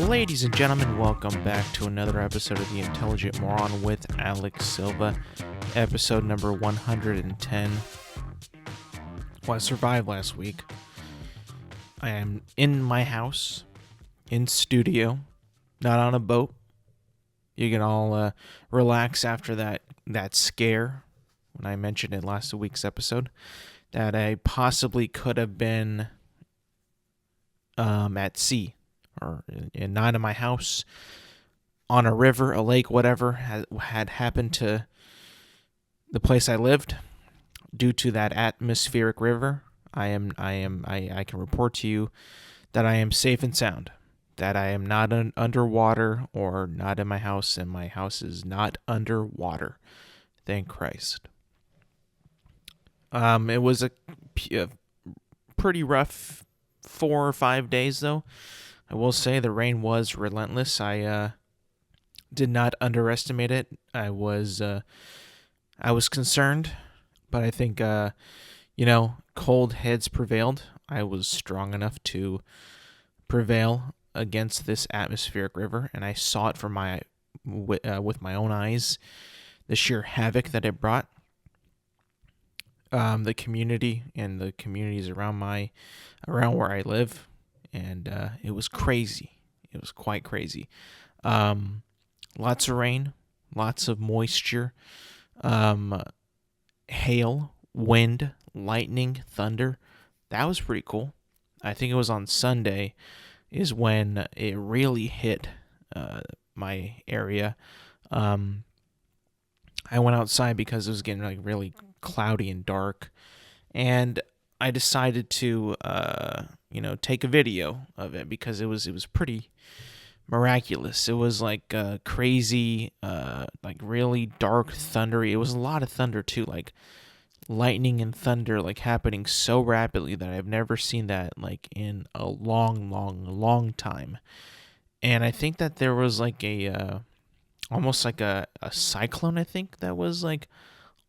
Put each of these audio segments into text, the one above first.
Ladies and gentlemen, welcome back to another episode of The Intelligent Moron with Alex Silva, episode number 110. Well, I survived last week. I am in my house, in studio, not on a boat. You can all relax after that scare, when I mentioned in last week's episode, that I possibly could have been at sea. Or not in my house, on a river, a lake, whatever had happened to the place I lived due to that atmospheric river. I can report to you that I am safe and sound, that I am not underwater or not in my house, and my house is not underwater. Thank Christ. It was a pretty rough 4 or 5 days, though. I will say the rain was relentless. I did not underestimate it. I was concerned, but I think cold heads prevailed. I was strong enough to prevail against this atmospheric river, and I saw it with my own eyes, the sheer havoc that it brought. The community and the communities around where I live. And it was crazy. It was quite crazy. Lots of rain, lots of moisture, hail, wind, lightning, thunder. That was pretty cool. I think it was on Sunday is when it really hit my area. I went outside because it was getting really cloudy and dark, and I decided to take a video of it because it was pretty miraculous. It was crazy, really dark, thundery. It was a lot of thunder too, like lightning and thunder happening so rapidly that I've never seen that in a long time. And I think that there was almost a cyclone, I think, that was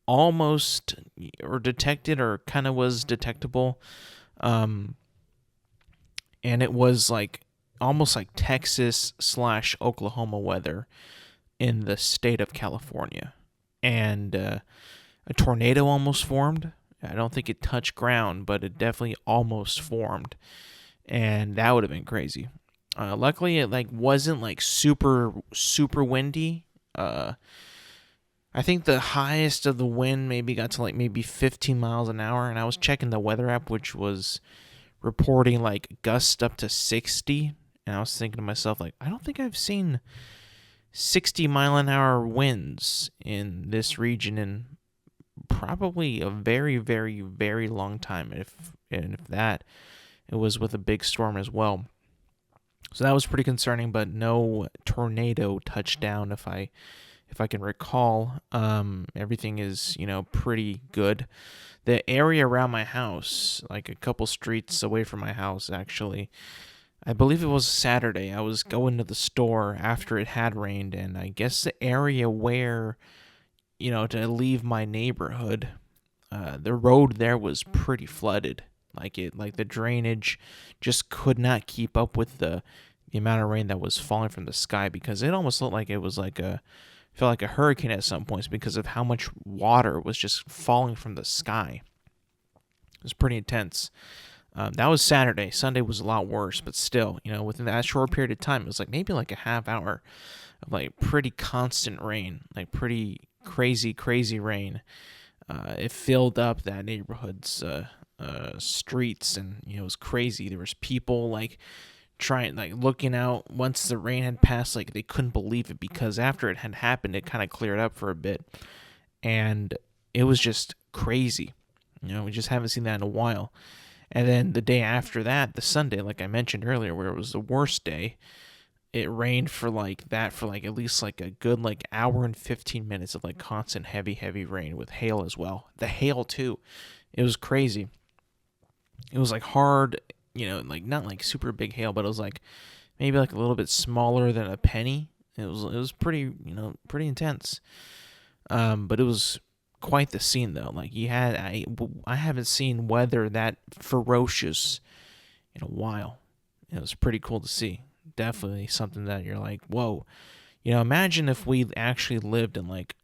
almost or detected or kind of was detectable. And it was almost like Texas / Oklahoma weather in the state of California. And a tornado almost formed. I don't think it touched ground, but it definitely almost formed. And that would have been crazy. Luckily, it wasn't super, super windy. I think the highest of the wind maybe got to maybe 15 miles an hour. And I was checking the weather app, which was reporting gusts up to 60, and I was thinking to myself, I don't think I've seen 60-mile-an-hour winds in this region in probably a very, very, very long time, if that, it was with a big storm as well. So that was pretty concerning, but no tornado touchdown, if I can recall. Everything is, pretty good. The area around my house, a couple streets away from my house, actually, I believe it was Saturday. I was going to the store after it had rained, and I guess the area where, to leave my neighborhood, the road there was pretty flooded. The drainage just could not keep up with the amount of rain that was falling from the sky, because it almost looked like it was felt like a hurricane at some points because of how much water was just falling from the sky. It was pretty intense. That was Saturday. Sunday was a lot worse, but still, within that short period of time, it was maybe a half hour of pretty constant rain, pretty crazy rain. It filled up that neighborhood's streets, and it was crazy. There was people trying, looking out once the rain had passed, they couldn't believe it, because after it had happened, it kind of cleared up for a bit, and it was just crazy. We just haven't seen that in a while. And then the day after that, the Sunday, like I mentioned earlier, where it was the worst day, it rained for that for at least a good hour and 15 minutes of constant heavy rain with hail as well. The hail too, it was crazy. It was hard, not super big hail, but it was maybe a little bit smaller than a penny. It was pretty, pretty intense. But it was quite the scene though. Like I haven't seen weather that ferocious in a while. It was pretty cool to see. Definitely something that you're like, whoa. Imagine if we actually lived in like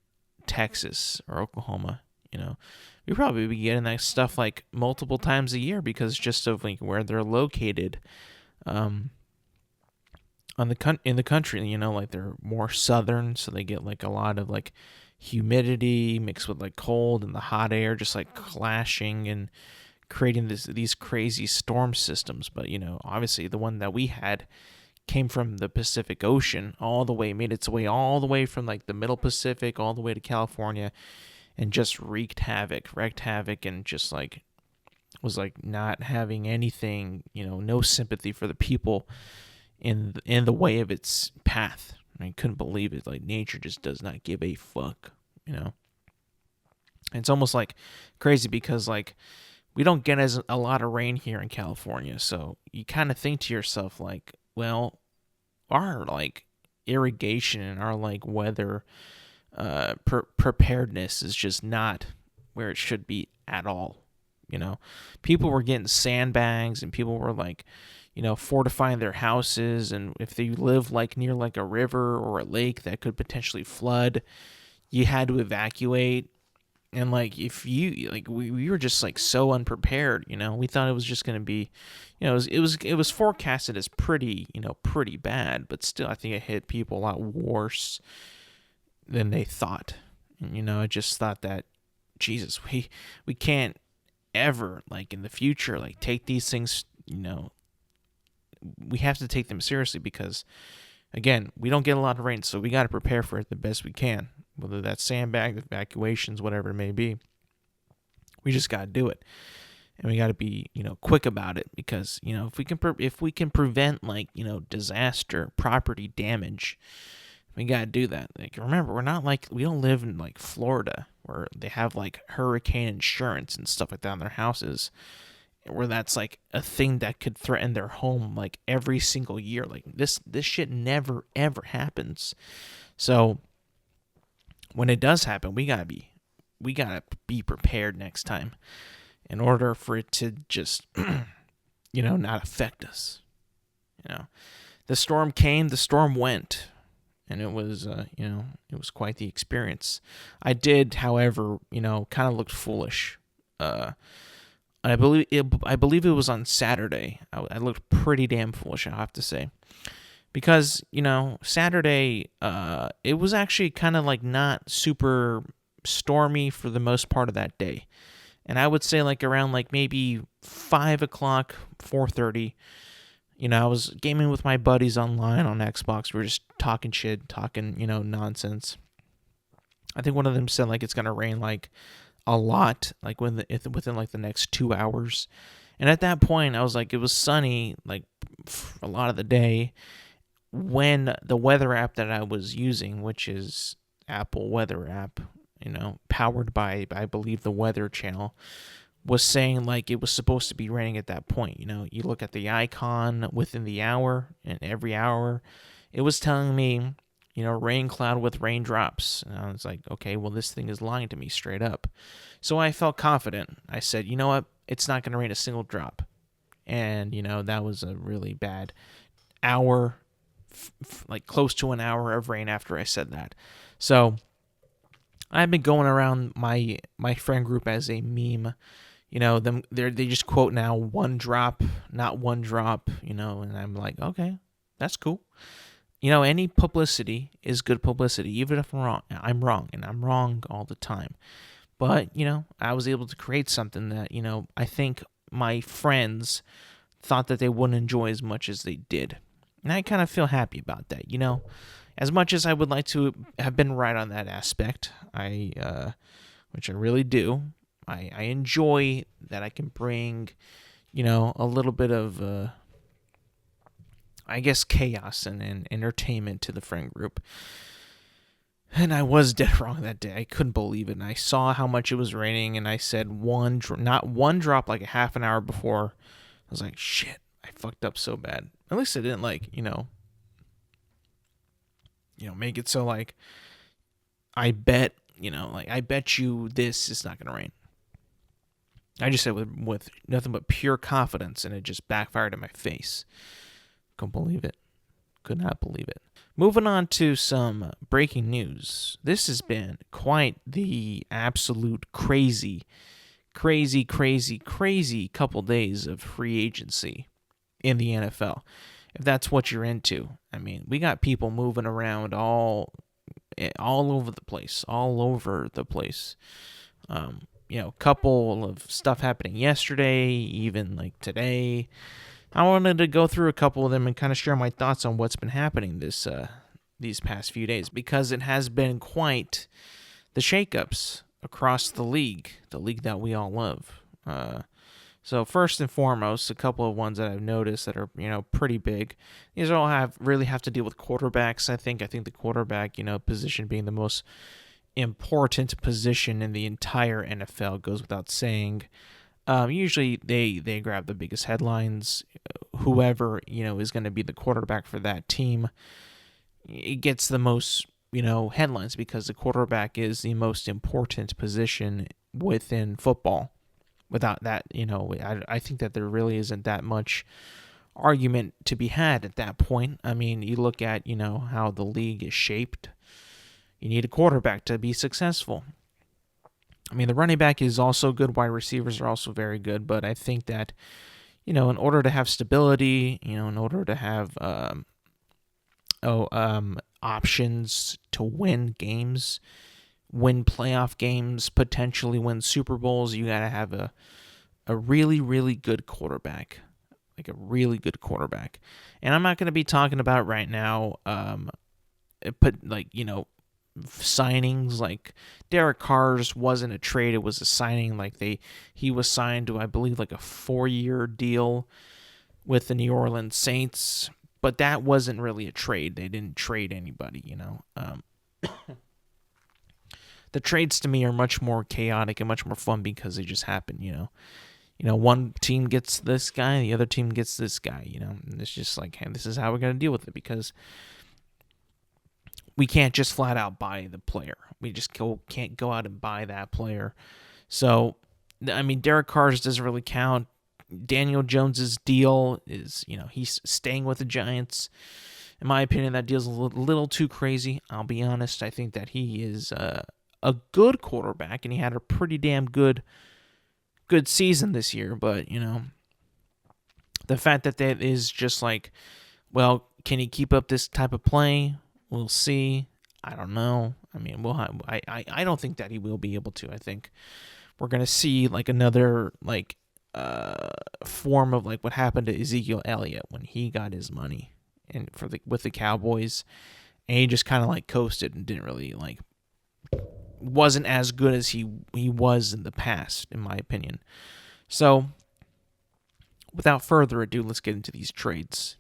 Texas or Oklahoma. We'd probably be getting that stuff like multiple times a year because just of like where they're located, um, in the country. Like they're more southern, so they get like a lot of like humidity mixed with like cold and the hot air just like clashing and creating these crazy storm systems. But obviously the one that we had came from the Pacific Ocean all the way, made its way all the way from like the middle Pacific all the way to California, and just wreaked havoc, and just like was like not having anything, no sympathy for the people in the way of its path. I couldn't believe it. Like nature just does not give a fuck, And it's almost like crazy because like we don't get as a lot of rain here in California, so you kind of think to yourself like, well, our like irrigation and our like weather preparedness is just not where it should be at all. People were getting sandbags and people were like, fortifying their houses, and if they live like near like a river or a lake that could potentially flood, you had to evacuate. And like if you like we were just like so unprepared. We thought it was just going to be, it was forecasted as pretty bad, but still I think it hit people a lot worse than they thought. And I just thought that, Jesus, we can't ever like in the future like take these things, we have to take them seriously because, again, we don't get a lot of rain, so we got to prepare for it the best we can, whether that's sandbag, evacuations, whatever it may be. We just got to do it, and we got to be quick about it because if we can prevent like disaster, property damage, we got to do that. Like remember, we don't live in like Florida where they have like hurricane insurance and stuff like that on their houses, where that's like a thing that could threaten their home like every single year. Like this shit never ever happens. So when it does happen, we gotta be prepared next time in order for it to just not affect us. The storm came, the storm went, and it was it was quite the experience. I did, however, kind of looked foolish. I believe it was on Saturday. I looked pretty damn foolish, I have to say, because Saturday, it was actually kind of like not super stormy for the most part of that day, and I would say like around like maybe 5:00, 4:30. I was gaming with my buddies online on Xbox. We were just talking shit, talking nonsense. I think one of them said like it's gonna rain like a lot, like within like the next 2 hours. And at that point, I was like, it was sunny like for a lot of the day when the weather app that I was using, which is Apple Weather app, powered by, I believe, the Weather Channel, was saying like it was supposed to be raining at that point. You look at the icon within the hour, and every hour it was telling me, rain cloud with raindrops. And I was like, okay, well, this thing is lying to me straight up. So I felt confident. I said, you know what? It's not going to rain a single drop. And, that was a really bad hour, like close to an hour of rain after I said that. So I've been going around my friend group as a meme. They just quote now one drop, not one drop, and I'm like, okay, that's cool. Any publicity is good publicity, even if I'm wrong, and I'm wrong all the time. But, I was able to create something that, I think my friends thought that they wouldn't enjoy as much as they did. And I kind of feel happy about that, As much as I would like to have been right on that aspect, which I really do, I enjoy that I can bring, a little bit of, I guess, chaos and entertainment to the friend group. And I was dead wrong that day. I couldn't believe it. And I saw how much it was raining, and I said not one drop like a half an hour before. I was like, shit, I fucked up so bad. At least I didn't like, make it so like I bet like I bet you this is not going to rain. I just said with nothing but pure confidence, and it just backfired in my face. Couldn't believe it. Could not believe it. Moving on to some breaking news. This has been quite the absolute crazy couple days of free agency in the NFL. If that's what you're into. I mean, we got people moving around all over the place. Couple of stuff happening yesterday, even like today. I wanted to go through a couple of them and kind of share my thoughts on what's been happening these past few days, because it has been quite the shakeups across the league that we all love. So first and foremost, a couple of ones that I've noticed that are pretty big. These all really have to deal with quarterbacks. I think the quarterback position being the most important position in the entire NFL goes without saying. Usually they grab the biggest headlines. Whoever is going to be the quarterback for that team, it gets the most headlines, because the quarterback is the most important position within football. Without that, I think that there really isn't that much argument to be had at that point. I mean, you look at how the league is shaped. You need a quarterback to be successful. I mean, the running back is also good. Wide receivers are also very good. But I think that, in order to have stability, in order to have options to win games, win playoff games, potentially win Super Bowls, you got to have a really, really good quarterback. Like a really good quarterback. And I'm not going to be talking about right now, signings like Derek Carr's wasn't a trade, it was a signing. He was signed to, I believe, like a 4-year deal with the New Orleans Saints, but that wasn't really a trade. They didn't trade anybody. The trades to me are much more chaotic and much more fun because they just happen. One team gets this guy, the other team gets this guy. And it's just like, hey, this is how we're gonna deal with it, because we can't just flat out buy the player. We just can't go out and buy that player. So, I mean, Derek Carr's doesn't really count. Daniel Jones's deal is, he's staying with the Giants. In my opinion, that deal's a little too crazy. I'll be honest. I think that he is a good quarterback, and he had a pretty damn good season this year. But, the fact that is just like, well, can he keep up this type of play? We'll see. I don't know. I mean, I don't think that he will be able to. I think we're gonna see like another form of like what happened to Ezekiel Elliott when he got his money and with the Cowboys, and he just kind of like coasted and didn't really wasn't as good as he was in the past, in my opinion. So, without further ado, let's get into these trades.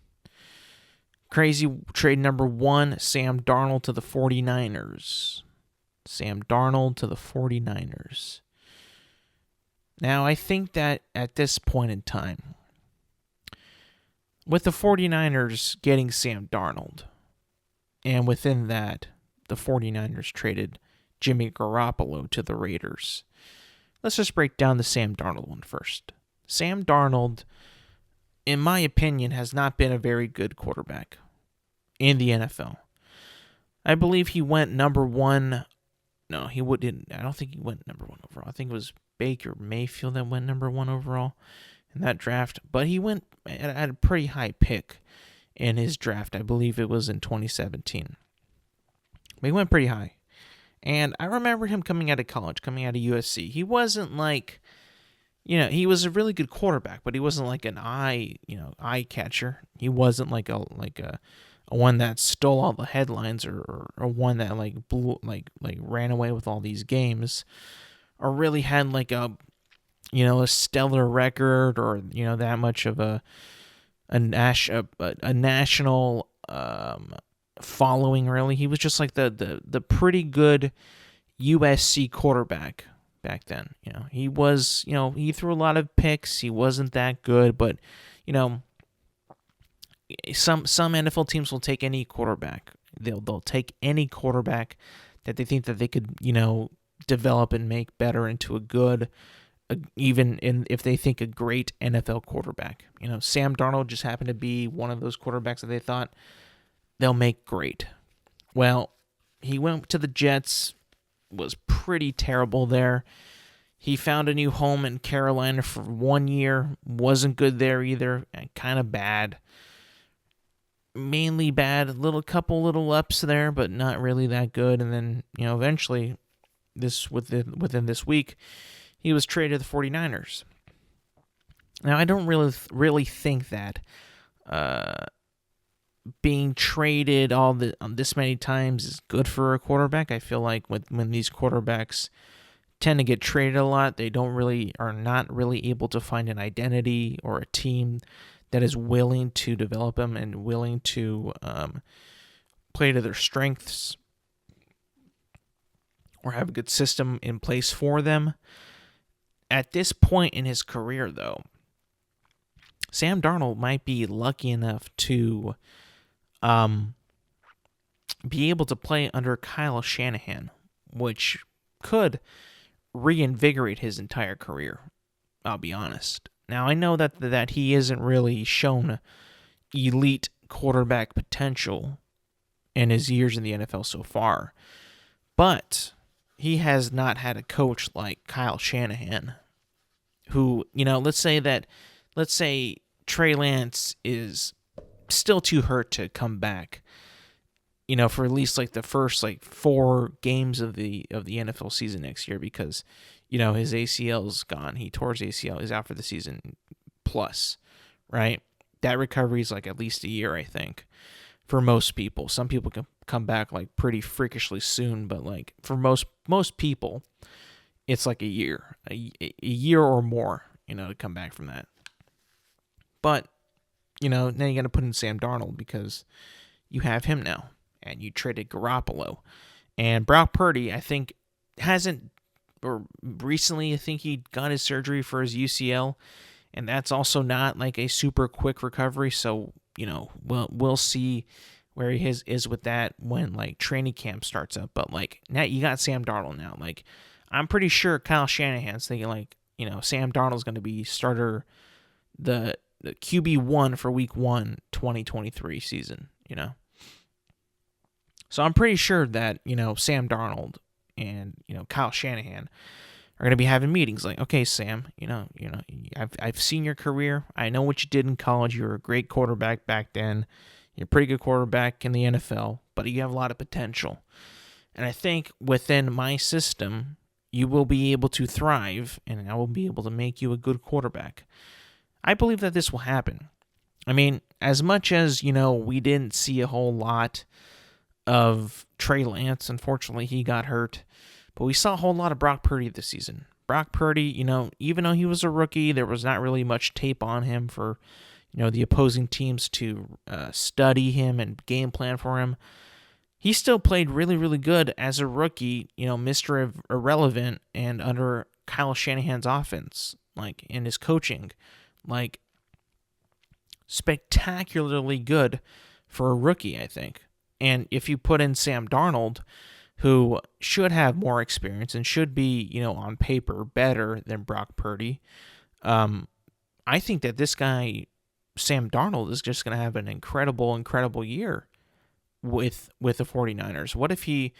Crazy trade number 1, Sam Darnold to the 49ers. Sam Darnold to the 49ers. Now, I think that at this point in time, with the 49ers getting Sam Darnold, and within that, the 49ers traded Jimmy Garoppolo to the Raiders. Let's just break down the Sam Darnold one first. Sam Darnold, in my opinion, has not been a very good quarterback in the NFL. I believe he went number 1. No, he didn't. I don't think he went number 1 overall. I think it was Baker Mayfield that went number 1 overall in that draft. But he went at a pretty high pick in his draft. I believe it was in 2017. But he went pretty high. And I remember him coming out of college, coming out of USC. He wasn't like, he was a really good quarterback, but he wasn't like an eye catcher. He wasn't like a one that stole all the headlines or one that blew ran away with all these games, or really had a stellar record, or that much of a national following. Really, he was just like the pretty good USC quarterback back then. He was, he threw a lot of picks. He wasn't that good, but some NFL teams will take any quarterback. They'll take any quarterback that they think that they could, develop and make better into a good, if they think a great NFL quarterback. Sam Darnold just happened to be one of those quarterbacks that they thought they'll make great. Well, he went to the Jets, was pretty terrible there. He found a new home in Carolina for 1 year, wasn't good there either, and kind of bad. Mainly bad, couple little ups there, but not really that good. And then, eventually, within this week, he was traded to the 49ers. Now, I don't really think that being traded this many times is good for a quarterback. I feel like when these quarterbacks tend to get traded a lot, they are not really able to find an identity or a team that is willing to develop them and willing to play to their strengths or have a good system in place for them. At this point in his career, though, Sam Darnold might be lucky enough to be able to play under Kyle Shanahan, which could reinvigorate his entire career, I'll be honest. Now, I know that he isn't really shown elite quarterback potential in his years in the NFL so far, but he has not had a coach like Kyle Shanahan, who, let's say Trey Lance is still too hurt to come back, for at least the first 4 games of the NFL season next year, because his ACL's gone. He tore his ACL. He's out for the season plus, right? That recovery is at least a year, I think, for most people. Some people can come back pretty freakishly soon, but for most people, it's a year, a year or more, to come back from that. But now you got to put in Sam Darnold because you have him now, and you traded Garoppolo, and Brock Purdy, I think, recently I think he got his surgery for his UCL, and that's also not a super quick recovery. So we'll see where he is with that when training camp starts up. But now you got Sam Darnold now. I'm pretty sure Kyle Shanahan's thinking Sam Darnold's going to be starter the QB1 for Week 1 2023 season. So I'm pretty sure that Sam Darnold and Kyle Shanahan are going to be having meetings okay, Sam, I've seen your career. I know what you did in college. You were a great quarterback back then. You're a pretty good quarterback in the NFL, but you have a lot of potential. And I think within my system, you will be able to thrive, and I will be able to make you a good quarterback. I believe that this will happen. I mean, as much as, we didn't see a whole lot of Trey Lance, unfortunately, he got hurt, but we saw a whole lot of Brock Purdy this season. Brock Purdy, even though he was a rookie, there was not really much tape on him for, the opposing teams to study him and game plan for him. He still played really, really good as a rookie, Mr. Irrelevant, and under Kyle Shanahan's offense, in his coaching, spectacularly good for a rookie, I think. And if you put in Sam Darnold, who should have more experience and should be, on paper better than Brock Purdy, I think that this guy, Sam Darnold, is just going to have an incredible year with the 49ers. What if he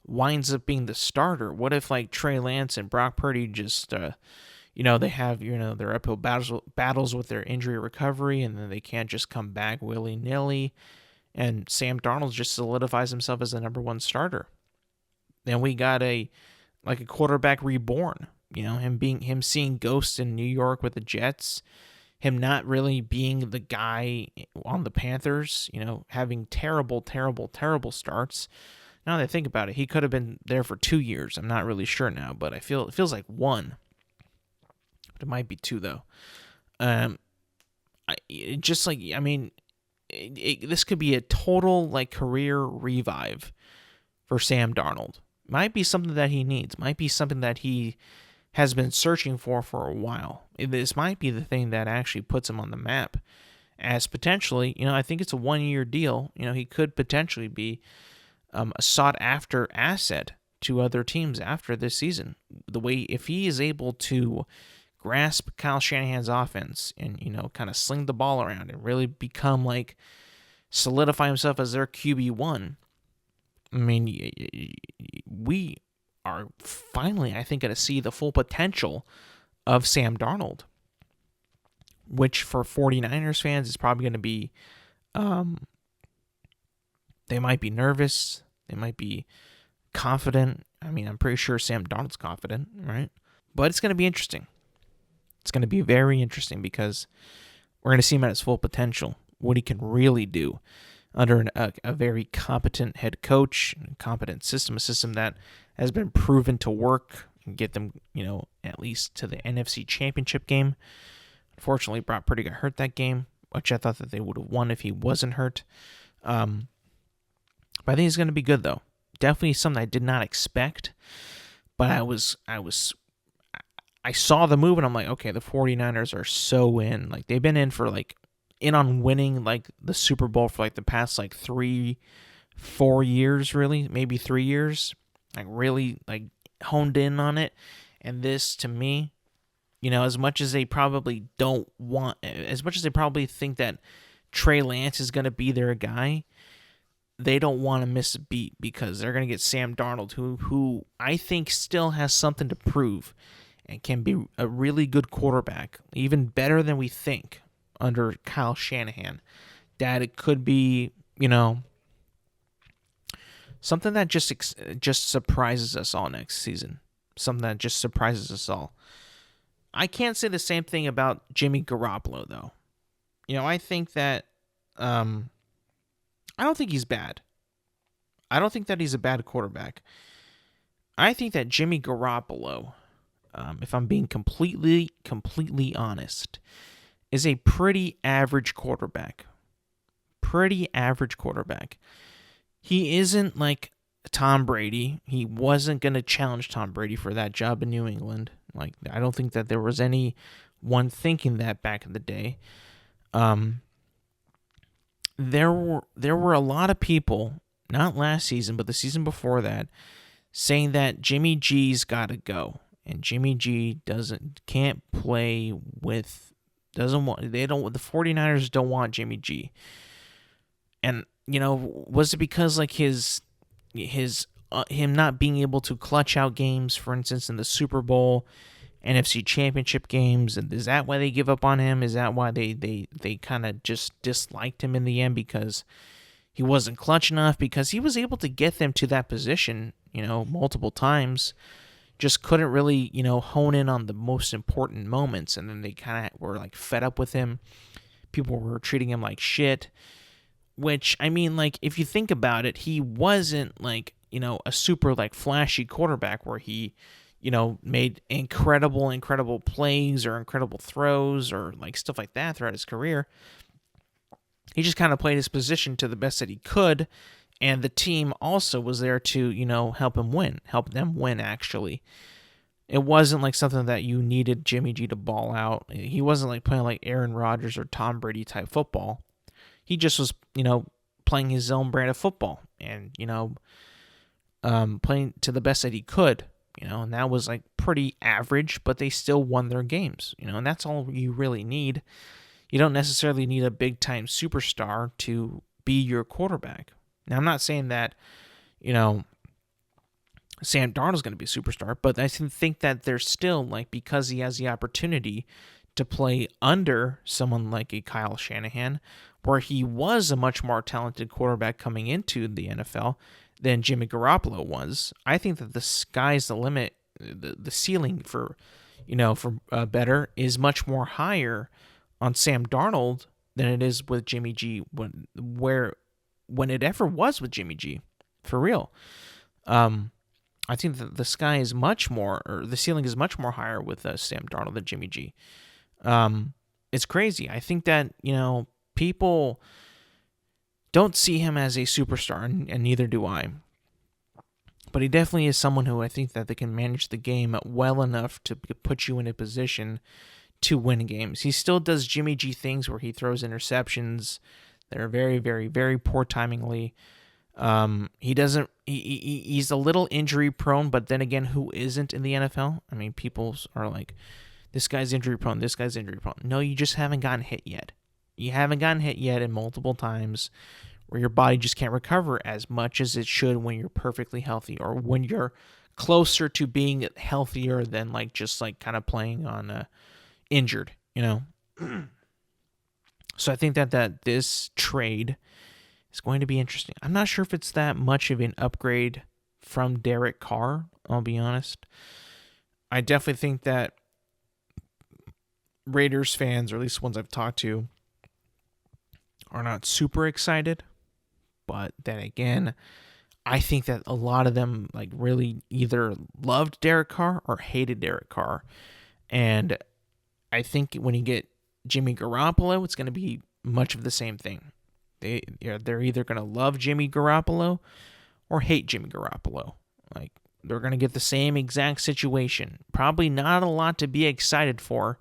winds up being the starter? What if Trey Lance and Brock Purdy just, they have, their uphill battles with their injury recovery, and then they can't just come back willy-nilly, and Sam Darnold just solidifies himself as the number 1 starter. Then we got a quarterback reborn, him seeing ghosts in New York with the Jets, him not really being the guy on the Panthers, having terrible starts. Now that I think about it, he could have been there for 2 years. I'm not really sure now, but it feels like 1. But it might be 2 though. This could be a total career revive for Sam Darnold. Might be something that he needs. Might be something that he has been searching for a while. This might be the thing that actually puts him on the map as potentially, I think it's a 1-year deal. He could potentially be a sought-after asset to other teams after this season. The way, if he is able to grasp Kyle Shanahan's offense and, kind of sling the ball around and really become like, solidify himself as their QB1, I mean, we are finally, I think, going to see the full potential of Sam Darnold, which for 49ers fans is probably going to be, they might be nervous, they might be confident. I mean, I'm pretty sure Sam Darnold's confident, right? But it's going to be interesting. It's going to be very interesting because we're going to see him at his full potential, what he can really do under a very competent head coach, a competent system, a system that has been proven to work and get them, at least to the NFC Championship game. Unfortunately, Brock Purdy got hurt that game, which I thought that they would have won if he wasn't hurt. But I think it's going to be good, though. Definitely something I did not expect, but I saw the move and I'm like, okay, the 49ers are so in. Like, they've been in for in on winning the Super Bowl for the past 3-4 years, really, maybe 3 years. Really honed in on it. And this, to me, as much as they probably think that Trey Lance is going to be their guy, they don't want to miss a beat because they're going to get Sam Darnold, who I think still has something to prove and can be a really good quarterback, even better than we think under Kyle Shanahan. That it could be, something that just surprises us all next season. Something that just surprises us all. I can't say the same thing about Jimmy Garoppolo, though. I think that I don't think he's bad. I don't think that he's a bad quarterback. I think that Jimmy Garoppolo, if I'm being completely honest, is a pretty average quarterback. He isn't like Tom Brady. He wasn't going to challenge Tom Brady for that job in New England. I don't think that there was anyone thinking that back in the day. There were a lot of people, not last season, but the season before that, saying that Jimmy G's got to go, and Jimmy G can't play with, the 49ers don't want Jimmy G. And was it because him not being able to clutch out games, for instance, in the Super Bowl, NFC Championship games, and is that why they give up on him? Is that why they kind of just disliked him in the end, because he wasn't clutch enough? Because he was able to get them to that position, multiple times, just couldn't really, hone in on the most important moments, and then they kind of were fed up with him. People were treating him like shit, which, I mean, if you think about it, he wasn't a super flashy quarterback where he made incredible plays or incredible throws or stuff like that throughout his career. He just kind of played his position to the best that he could, and the team also was there to, help them win, actually. It wasn't something that you needed Jimmy G to ball out. He wasn't playing Aaron Rodgers or Tom Brady type football. He just was, playing his own brand of football and, playing to the best that he could. And that was pretty average, but they still won their games, and that's all you really need. You don't necessarily need a big time superstar to be your quarterback. Now, I'm not saying that, Sam Darnold's going to be a superstar, but I think that there's still, because he has the opportunity to play under someone like a Kyle Shanahan, where he was a much more talented quarterback coming into the NFL than Jimmy Garoppolo was. I think that the sky's the limit. The ceiling for better is much more higher on Sam Darnold than it is with Jimmy G when it ever was with Jimmy G, for real. I think that the sky is the ceiling is much more higher with Sam Darnold than Jimmy G. It's crazy. I think that, people don't see him as a superstar, and neither do I. But he definitely is someone who I think that they can manage the game well enough to put you in a position to win games. He still does Jimmy G things where he throws interceptions that are very, very, very poor timingly. He doesn't. He's a little injury prone, but then again, who isn't in the NFL? I mean, people are like, this guy's injury prone. This guy's injury prone. No, you just haven't gotten hit yet. You haven't gotten hit yet, and multiple times where your body just can't recover as much as it should when you're perfectly healthy, or when you're closer to being healthier than like just like kind of playing on injured. So I think that this trade is going to be interesting. I'm not sure if it's that much of an upgrade from Derek Carr, I'll be honest. I definitely think that Raiders fans, or at least ones I've talked to, are not super excited. But then again, I think that a lot of them like really either loved Derek Carr or hated Derek Carr. And I think when you get Jimmy Garoppolo, it's going to be much of the same thing. They're either going to love Jimmy Garoppolo or hate Jimmy Garoppolo. Like, they're going to get the same exact situation. Probably not a lot to be excited for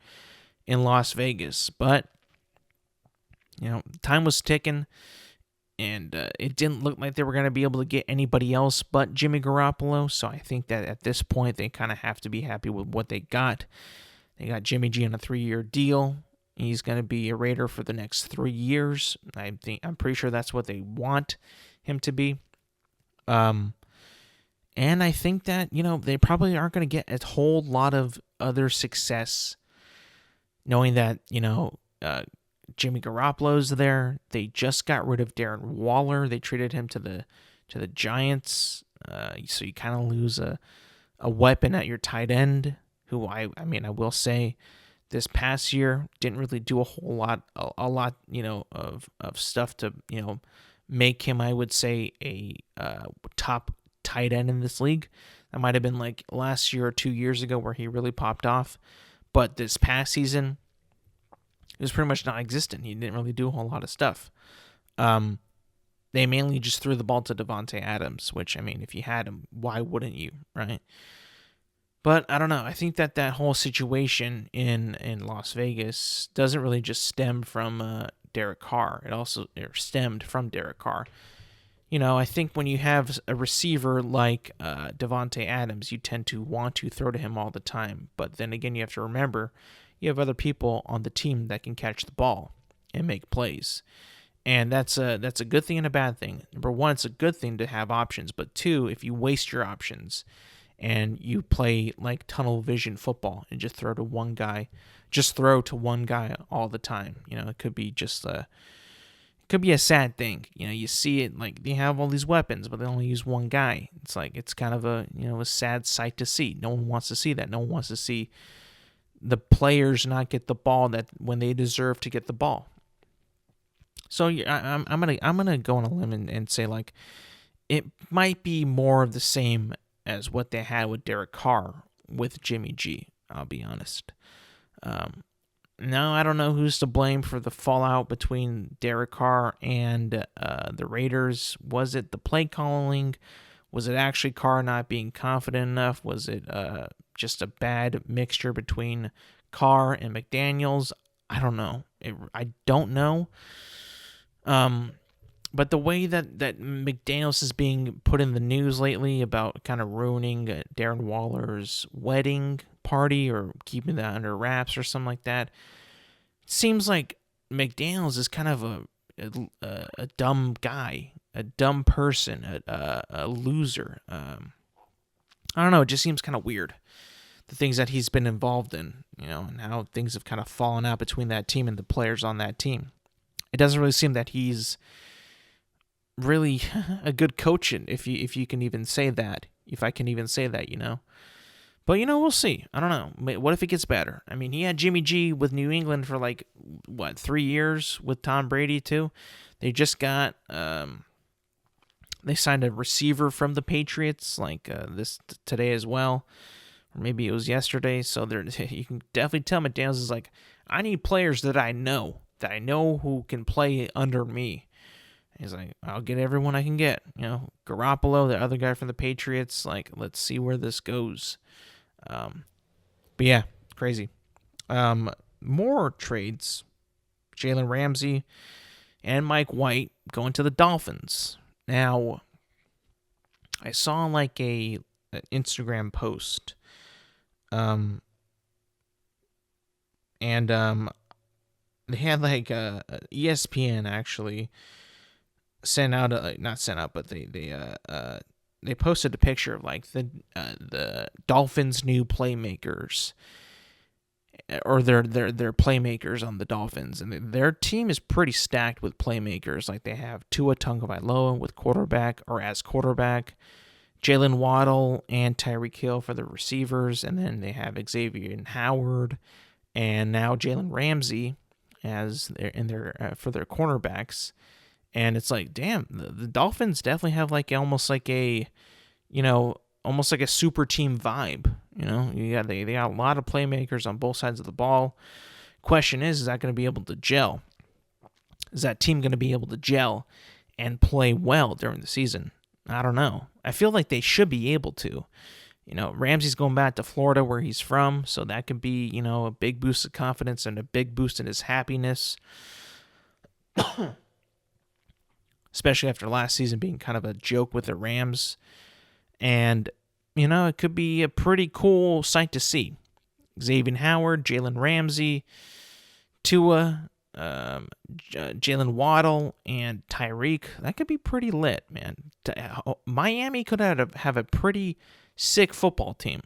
in Las Vegas, but time was ticking, and it didn't look like they were going to be able to get anybody else but Jimmy Garoppolo. So I think that at this point they kind of have to be happy with what they got. They got Jimmy G on a 3-year deal. He's going to be a Raider for the next 3 years. I'm pretty sure that's what they want him to be. And I think that, they probably aren't going to get a whole lot of other success knowing that, Jimmy Garoppolo's there. They just got rid of Darren Waller. They traded him to the Giants. So you kind of lose a weapon at your tight end, who I will say this past year didn't really do a whole lot, of stuff to, make him, I would say, a top tight end in this league. That might have been like last year or 2 years ago where he really popped off. But this past season, it was pretty much non-existent. He didn't really do a whole lot of stuff. They mainly just threw the ball to Davante Adams, which, if you had him, why wouldn't you, right? But I don't know. I think that whole situation in Las Vegas doesn't really just stem from Derek Carr. It stemmed from Derek Carr. I think when you have a receiver like Davante Adams, you tend to want to throw to him all the time. But then again, you have to remember you have other people on the team that can catch the ball and make plays. And that's a good thing and a bad thing. Number one, it's a good thing to have options. But two, if you waste your options and you play like tunnel vision football and just throw to one guy all the time, it could be just it could be a sad thing. You see it, like, they have all these weapons, but they only use one guy. It's like, it's kind of a sad sight to see. No one wants to see that. No one wants to see the players not get the ball that when they deserve to get the ball. So I'm gonna go on a limb and say, like, it might be more of the same as what they had with Derek Carr with Jimmy G. I'll be honest. Now, I don't know who's to blame for the fallout between Derek Carr and the Raiders. Was it the play calling? Was it actually Carr not being confident enough? Was it just a bad mixture between Carr and McDaniels? I don't know. I don't know. But the way that McDaniels is being put in the news lately about kind of ruining Darren Waller's wedding party or keeping that under wraps or something like that, it seems like McDaniels is kind of a dumb guy, a dumb person, a loser. I don't know. It just seems kind of weird, the things that he's been involved in, and how things have kind of fallen out between that team and the players on that team. It doesn't really seem that he's really a good coach, if you can even say that, if I can even say that, But, we'll see. I don't know. What if it gets better? He had Jimmy G with New England for 3 years with Tom Brady too. They just got, they signed a receiver from the Patriots today as well. Or maybe it was yesterday. So you can definitely tell McDaniels is like, I need players that I know who can play under me. He's like, I'll get everyone I can get. Garoppolo, the other guy from the Patriots. Let's see where this goes. But yeah, crazy. More trades. Jalen Ramsey and Mike White going to the Dolphins. Now, I saw like an Instagram post, um, and they had like ESPN actually sent out not sent out, but they posted a picture of like the Dolphins' new playmakers, or their playmakers on the Dolphins, and their team is pretty stacked with playmakers. Like they have Tua Tagovailoa with quarterback or as quarterback, Jalen Waddle and Tyreek Hill for the receivers, and then they have Xavier and Howard, and now Jalen Ramsey as their for their cornerbacks. And it's like, damn, the Dolphins definitely have like almost like a, almost like a super team vibe. They got a lot of playmakers on both sides of the ball. Question is that going to be able to gel? Is that team going to be able to gel and play well during the season? I don't know. I feel like they should be able to. Ramsey's going back to Florida where he's from, so that could be, a big boost of confidence and a big boost in his happiness. Especially after last season being kind of a joke with the Rams. And, it could be a pretty cool sight to see. Xavier Howard, Jalen Ramsey, Tua, Jalen Waddle, and Tyreek. That could be pretty lit, man. Miami could have a pretty sick football team.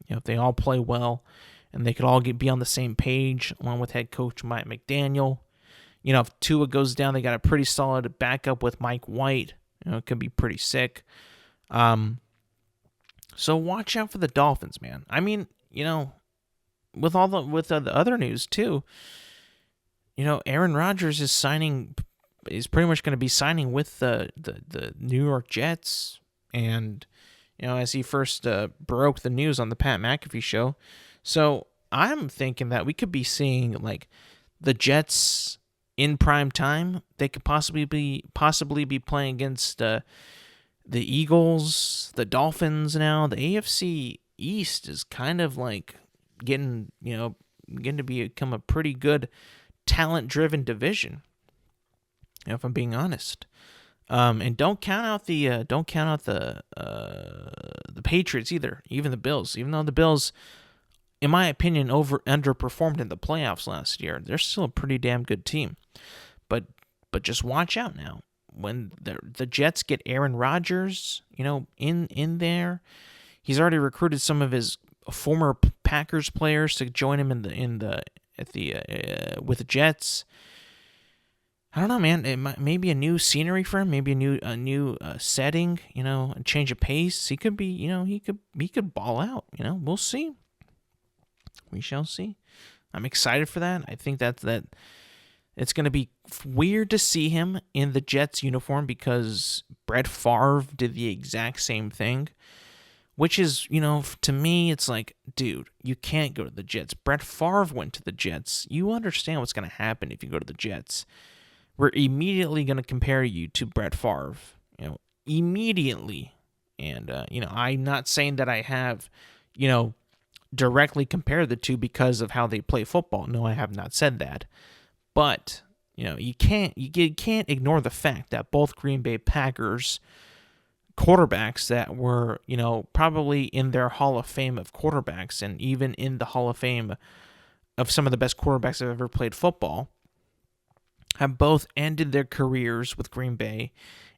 If they all play well and they could all be on the same page, along with head coach Mike McDaniel. If Tua goes down, they got a pretty solid backup with Mike White. It could be pretty sick. So watch out for the Dolphins, man. I mean, with the other news too. Aaron Rodgers is pretty much going to be signing with the New York Jets, and as he first broke the news on the Pat McAfee show. So I'm thinking that we could be seeing like the Jets in prime time. They could possibly be playing against the Eagles, the Dolphins. Now the AFC East is kind of like getting to become a pretty good talent-driven division, if I'm being honest. And don't count out the Patriots either, even the Bills. Even though the Bills, in my opinion, underperformed in the playoffs last year, they're still a pretty damn good team. But just watch out now. When the Jets get Aaron Rodgers, in there, he's already recruited some of his former Packers players to join him with the Jets. I don't know, man. It may be a new scenery for him, maybe a new setting, a change of pace. He could be, he could ball out. We'll see. We shall see. I'm excited for that. I think that it's going to be weird to see him in the Jets uniform because Brett Favre did the exact same thing, which is, to me, it's like, dude, you can't go to the Jets. Brett Favre went to the Jets. You understand what's going to happen if you go to the Jets. We're immediately going to compare you to Brett Favre, immediately. And, I'm not saying that I have, directly compared the two because of how they play football. No, I have not said that. But, you can't ignore the fact that both Green Bay Packers quarterbacks that were, probably in their Hall of Fame of quarterbacks and even in the Hall of Fame of some of the best quarterbacks that have ever played football, have both ended their careers with Green Bay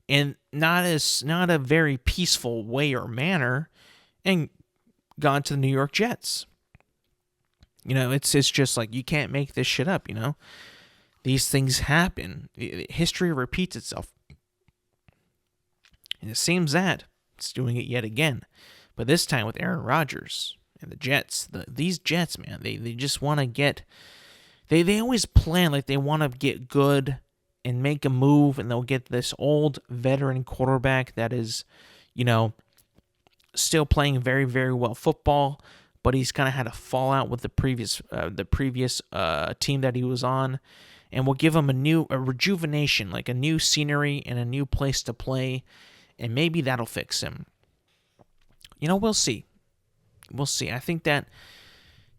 in not a very peaceful way or manner, and gone to the New York Jets. It's just like, you can't make this shit up, These things happen. History repeats itself. And it seems that it's doing it yet again. But this time with Aaron Rodgers and the Jets. These Jets, man, they just want to get... They always plan like they want to get good and make a move, and they'll get this old veteran quarterback that is, still playing very, very well football, but he's kind of had a fallout with the previous team that he was on, and we'll give him a rejuvenation, like a new scenery and a new place to play, and maybe that'll fix him. We'll see. We'll see. I think that,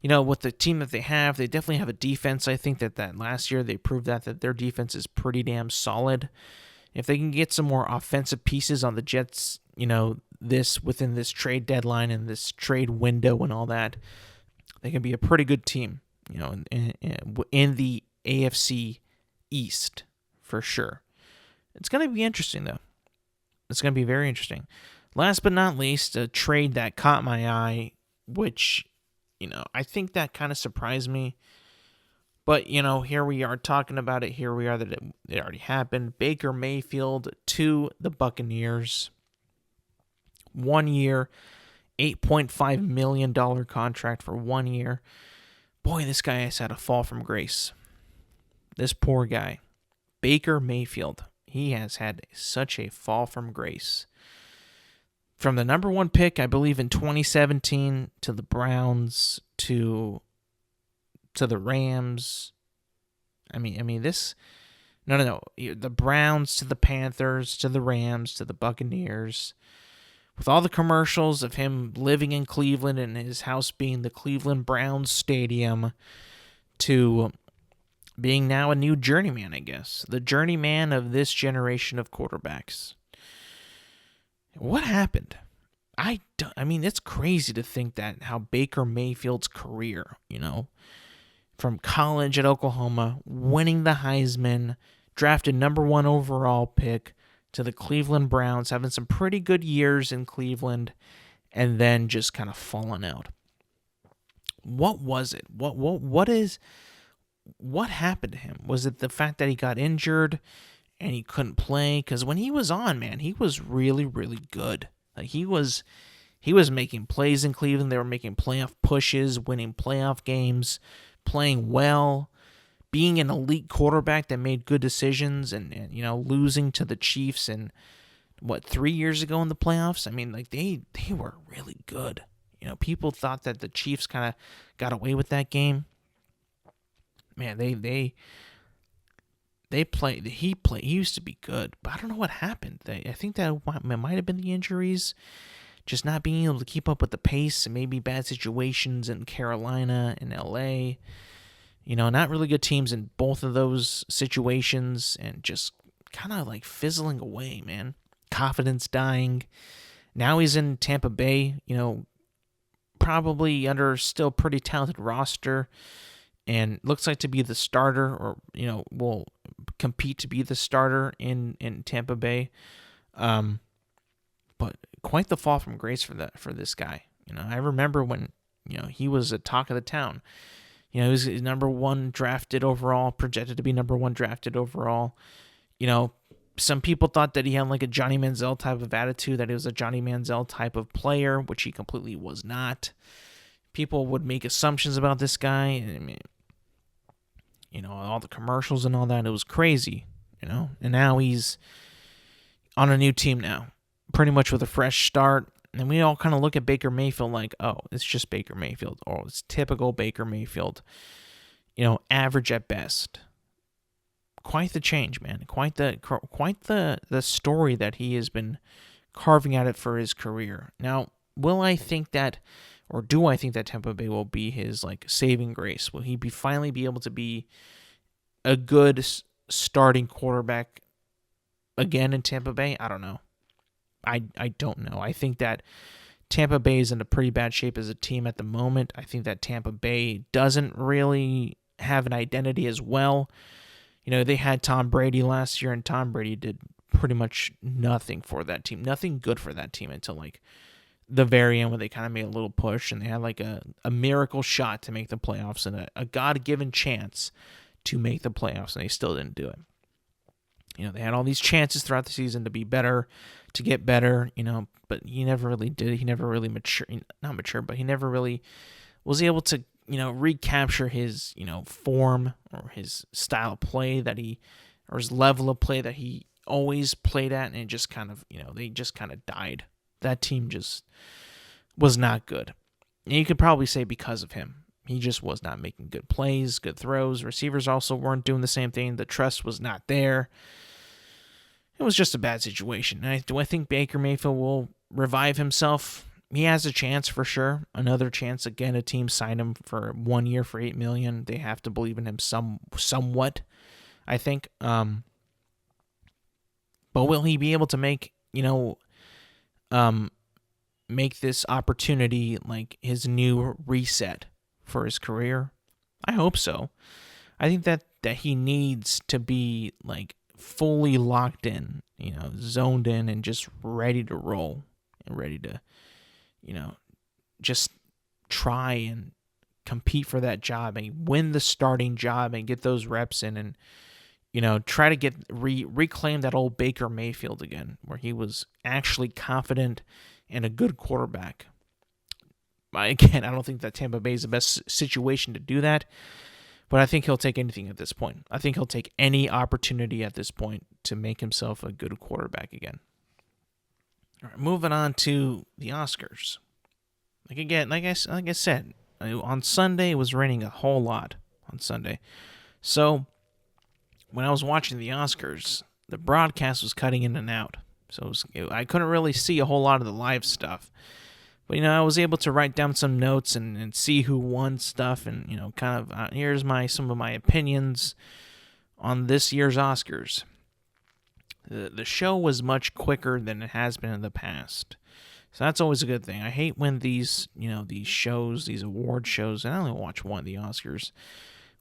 with the team that they definitely have a defense. I think that last year they proved that their defense is pretty damn solid. If they can get some more offensive pieces on the Jets, this within this trade deadline and this trade window and all that, they can be a pretty good team, in the AFC East for sure. It's going to be interesting, though. It's going to be very interesting. Last but not least, a trade that caught my eye, which, I think that kind of surprised me. But, here we are talking about it. Here we are that it already happened. Baker Mayfield to the Buccaneers. 1 year, $8.5 million contract for 1 year. Boy, this guy has had a fall from grace. This poor guy. Baker Mayfield. He has had such a fall from grace. From the number 1 pick, I believe, in 2017 to the Browns to the Rams. This... No. The Browns to the Panthers to the Rams to the Buccaneers. With all the commercials of him living in Cleveland and his house being the Cleveland Browns Stadium to being now a new journeyman, I guess. The journeyman of this generation of quarterbacks. What happened? It's crazy to think that how Baker Mayfield's career, from college at Oklahoma, winning the Heisman, drafted number 1 overall pick to the Cleveland Browns, having some pretty good years in Cleveland, and then just kind of falling out. What was it? What happened to him? Was it the fact that he got injured and he couldn't play? Because when he was on, man, he was really, really good. Like he was making plays in Cleveland. They were making playoff pushes, winning playoff games, playing well, being an elite quarterback that made good decisions, and losing to the Chiefs and 3 years ago in the playoffs. They were really good. People thought that the Chiefs kind of got away with that game. Man, he used to be good, but I don't know what happened. I think that might have been the injuries, just not being able to keep up with the pace, and maybe bad situations in Carolina and LA. Not really good teams in both of those situations, and just kind of like fizzling away, man. Confidence dying. Now he's in Tampa Bay, probably under still pretty talented roster, and looks like to be the starter, or will compete to be the starter in Tampa Bay. But quite the fall from grace for this guy. I remember when he was a talk of the town. He was number 1 drafted overall, projected to be number 1 drafted overall. Some people thought that he had like a Johnny Manziel type of attitude, that he was a Johnny Manziel type of player, which he completely was not. People would make assumptions about this guy. All the commercials and all that. It was crazy, And now he's on a new team now, pretty much with a fresh start. And we all kind of look at Baker Mayfield like, oh, it's just Baker Mayfield. Oh, it's typical Baker Mayfield. Average at best. Quite the change, man. Quite the story that he has been carving out for his career. Now, will I think that, or do I think that Tampa Bay will be his like saving grace? Will he finally be able to be a good starting quarterback again in Tampa Bay? I don't know. I don't know. I think that Tampa Bay is in a pretty bad shape as a team at the moment. I think that Tampa Bay doesn't really have an identity as well. They had Tom Brady last year, and Tom Brady did pretty much nothing for that team. Nothing good for that team until like the very end, when they kind of made a little push and they had like a miracle shot to make the playoffs and a God-given chance to make the playoffs, and they still didn't do it. They had all these chances throughout the season to be better, to get better, but he never really did. He never really but he never really was able to, recapture his, form or his style of play or his level of play that he always played at, and it just kind of, they just kind of died. That team just was not good. And you could probably say because of him. He just was not making good plays, good throws. Receivers also weren't doing the same thing. The trust was not there. It was just a bad situation. Do I think Baker Mayfield will revive himself? He has a chance for sure. Another chance. Again, a team signed him for 1 year for $8 million. They have to believe in him somewhat, I think. But will he be able to um, make this opportunity like his new reset for his career? I hope so. I think that he needs to be like fully locked in, zoned in and just ready to roll and ready to, just try and compete for that job and win the starting job and get those reps in and try to get reclaim that old Baker Mayfield again, where he was actually confident and a good quarterback. Again, I don't think that Tampa Bay is the best situation to do that, but I think he'll take anything at this point. I think he'll take any opportunity at this point to make himself a good quarterback again. All right, moving on to the Oscars. Like I said, on Sunday it was raining a whole lot on Sunday, so when I was watching the Oscars, the broadcast was cutting in and out, so I couldn't really see a whole lot of the live stuff. But I was able to write down some notes and see who won stuff, and kind of here's some of my opinions on this year's Oscars. The show was much quicker than it has been in the past, so that's always a good thing. I hate when these shows, these award shows, and I only watch one of the Oscars,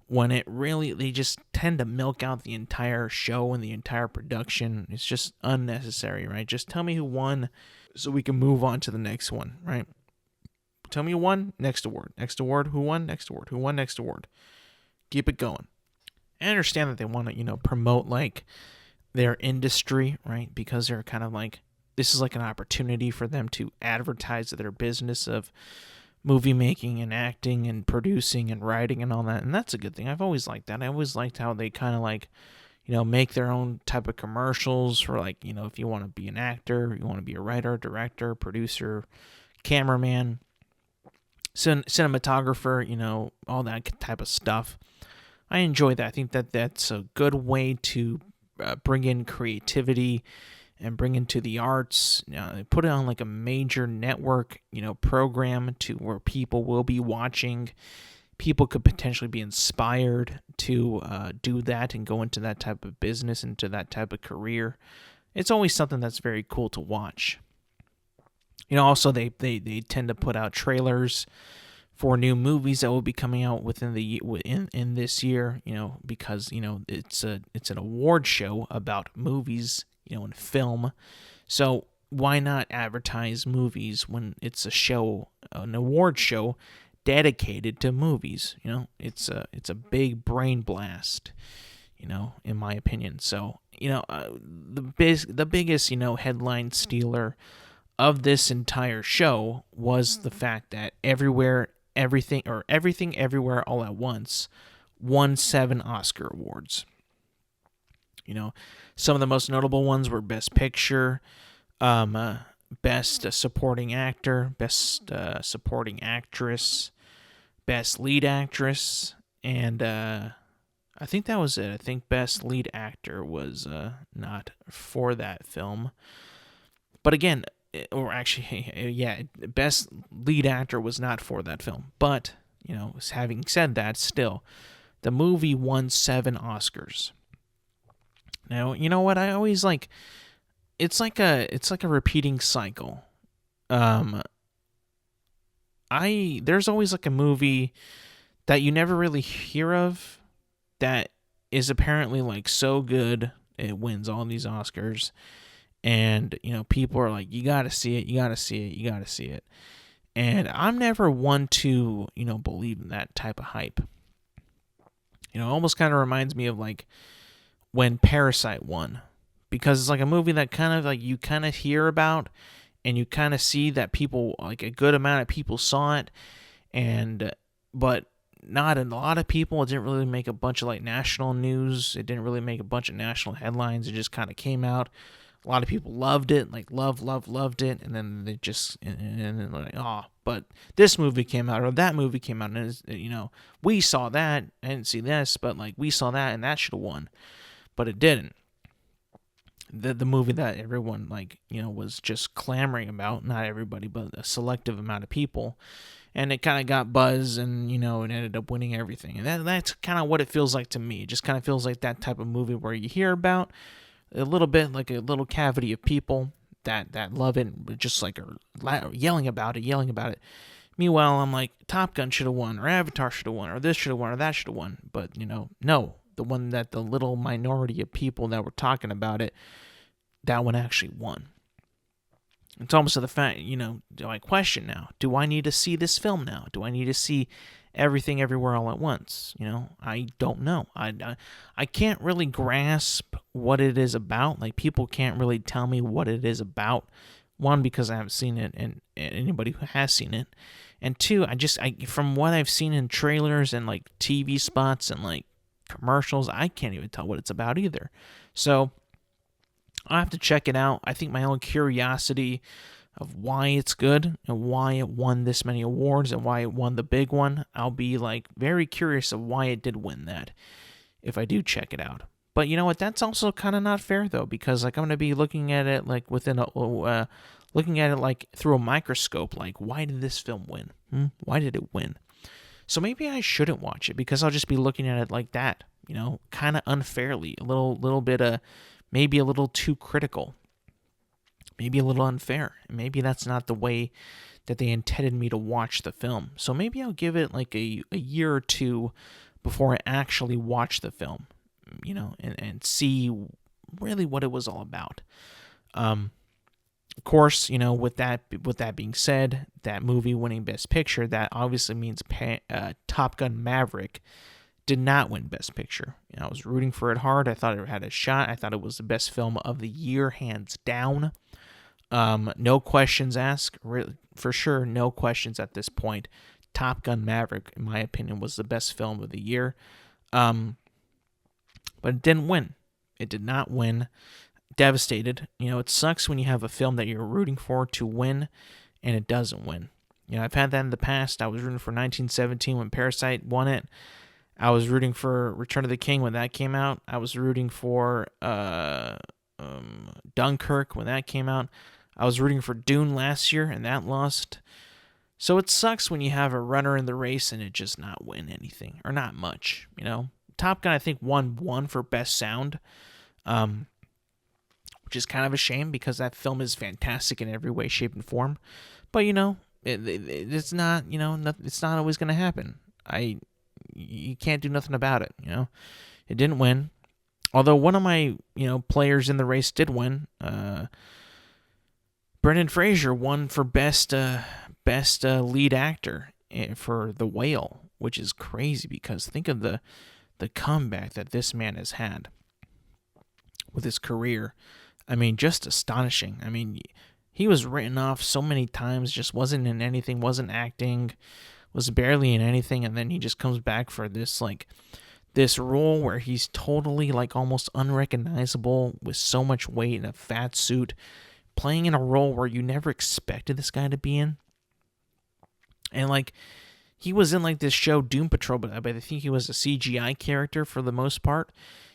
when they just tend to milk out the entire show and the entire production. It's just unnecessary, right? Just tell me who won so we can move on to the next one, right? Tell me who won, next award. Next award, who won, next award. Who won, next award. Keep it going. I understand that they want to, promote like their industry, right? Because they're kind of like, this is like an opportunity for them to advertise their business of movie making and acting and producing and writing and all that. And that's a good thing. I've always liked that. I always liked how they kind of like, make their own type of commercials for like, if you want to be an actor, you want to be a writer, director, producer, cameraman, cinematographer, all that type of stuff. I enjoy that. I think that that's a good way to bring in creativity and bring into the arts. Put it on like a major network, program to where people will be watching. People could potentially be inspired to do that and go into that type of business, into that type of career. It's always something that's very cool to watch. Also they tend to put out trailers for new movies that will be coming out in this year. Because it's an award show about movies, and film. So why not advertise movies when it's an award show dedicated to movies? It's a big brain blast, in my opinion. So, the biggest, headline stealer of this entire show was the fact that Everything Everywhere All at Once won 7 Oscar awards. Some of the most notable ones were Best Picture, Best Supporting Actor, Best Supporting Actress, Best Lead Actress, and I think that was it. I think Best Lead Actor was not for that film. But again, or actually, yeah, Best Lead Actor was not for that film. But, having said that, still, the movie won 7 Oscars. Now, you know what? I always like, it's like a repeating cycle. There's always like a movie that you never really hear of that is apparently like so good it wins all these Oscars, and people are like, you gotta see it, you gotta see it, you gotta see it. And I'm never one to believe in that type of hype. It almost kind of reminds me of like when Parasite won, because it's like a movie that kind of like you kind of hear about and you kind of see that people, like a good amount of people saw it, but not a lot of people. It didn't really make a bunch of like national news. It didn't really make a bunch of national headlines. It just kind of came out. A lot of people loved it, like loved it, and then they just and then like, oh, but this movie came out or that movie came out, and we saw that. I didn't see this, but like we saw that, and that should have won, but it didn't. The movie that everyone was just clamoring about, not everybody, but a selective amount of people, and it kind of got buzz, and it ended up winning everything. And that's kind of what it feels like to me. It just kind of feels like that type of movie where you hear about, a little bit like a little cavity of people that love it, but just like are yelling about it, yelling about it. Meanwhile, I'm like, Top Gun should have won, or Avatar should have won, or this should have won, or that should have won. But, no. The one that the little minority of people that were talking about it, that one actually won. It's almost to the fact, do I question now? Do I need to see this film now? Do I need to see everything everywhere all at once? I don't know. I can't really grasp what it is about. Like, people can't really tell me what it is about. One, because I haven't seen it, and anybody who has seen it. And two, from what I've seen in trailers and like TV spots and like commercials, I can't even tell what it's about either. So I'll have to check it out. I think my own curiosity of why it's good and why it won this many awards and why it won the big one, I'll be like very curious of why it did win that if I do check it out. But you know what? That's also kind of not fair though, because like I'm going to be looking at it like looking at it like through a microscope. Like, why did this film win? Why did it win? So maybe I shouldn't watch it because I'll just be looking at it like that, kind of unfairly, a little bit maybe a little too critical, maybe a little unfair. Maybe that's not the way that they intended me to watch the film. So maybe I'll give it like a year or two before I actually watch the film, and see really what it was all about. Of course, with that being said, that movie winning Best Picture, that obviously means Top Gun Maverick did not win Best Picture. I was rooting for it hard. I thought it had a shot. I thought it was the best film of the year, hands down. No questions asked. For sure, no questions at this point. Top Gun Maverick, in my opinion, was the best film of the year. But it didn't win. It did not win. Devastated. It sucks when you have a film that you're rooting for to win and it doesn't win. I've had that in the past. I was rooting for 1917 when Parasite won it. I was rooting for Return of the King when that came out. I was rooting for Dunkirk when that came out. I was rooting for Dune last year and that lost. So it sucks when you have a runner in the race and it just not win anything or not much. Top Gun I think won one for Best Sound. Which is kind of a shame because that film is fantastic in every way, shape, and form. But it's not. It's not always going to happen. You can't do nothing about it. It didn't win. Although one of my players in the race did win. Brendan Fraser won for best lead actor for The Whale, which is crazy because think of the comeback that this man has had with his career. I mean, just astonishing. I mean, he was written off so many times, just wasn't in anything, wasn't acting, was barely in anything, and then he just comes back for this role where he's totally like almost unrecognizable with so much weight in a fat suit, playing in a role where you never expected this guy to be in. And like, he was in like this show Doom Patrol, but I think he was a CGI character for the most part.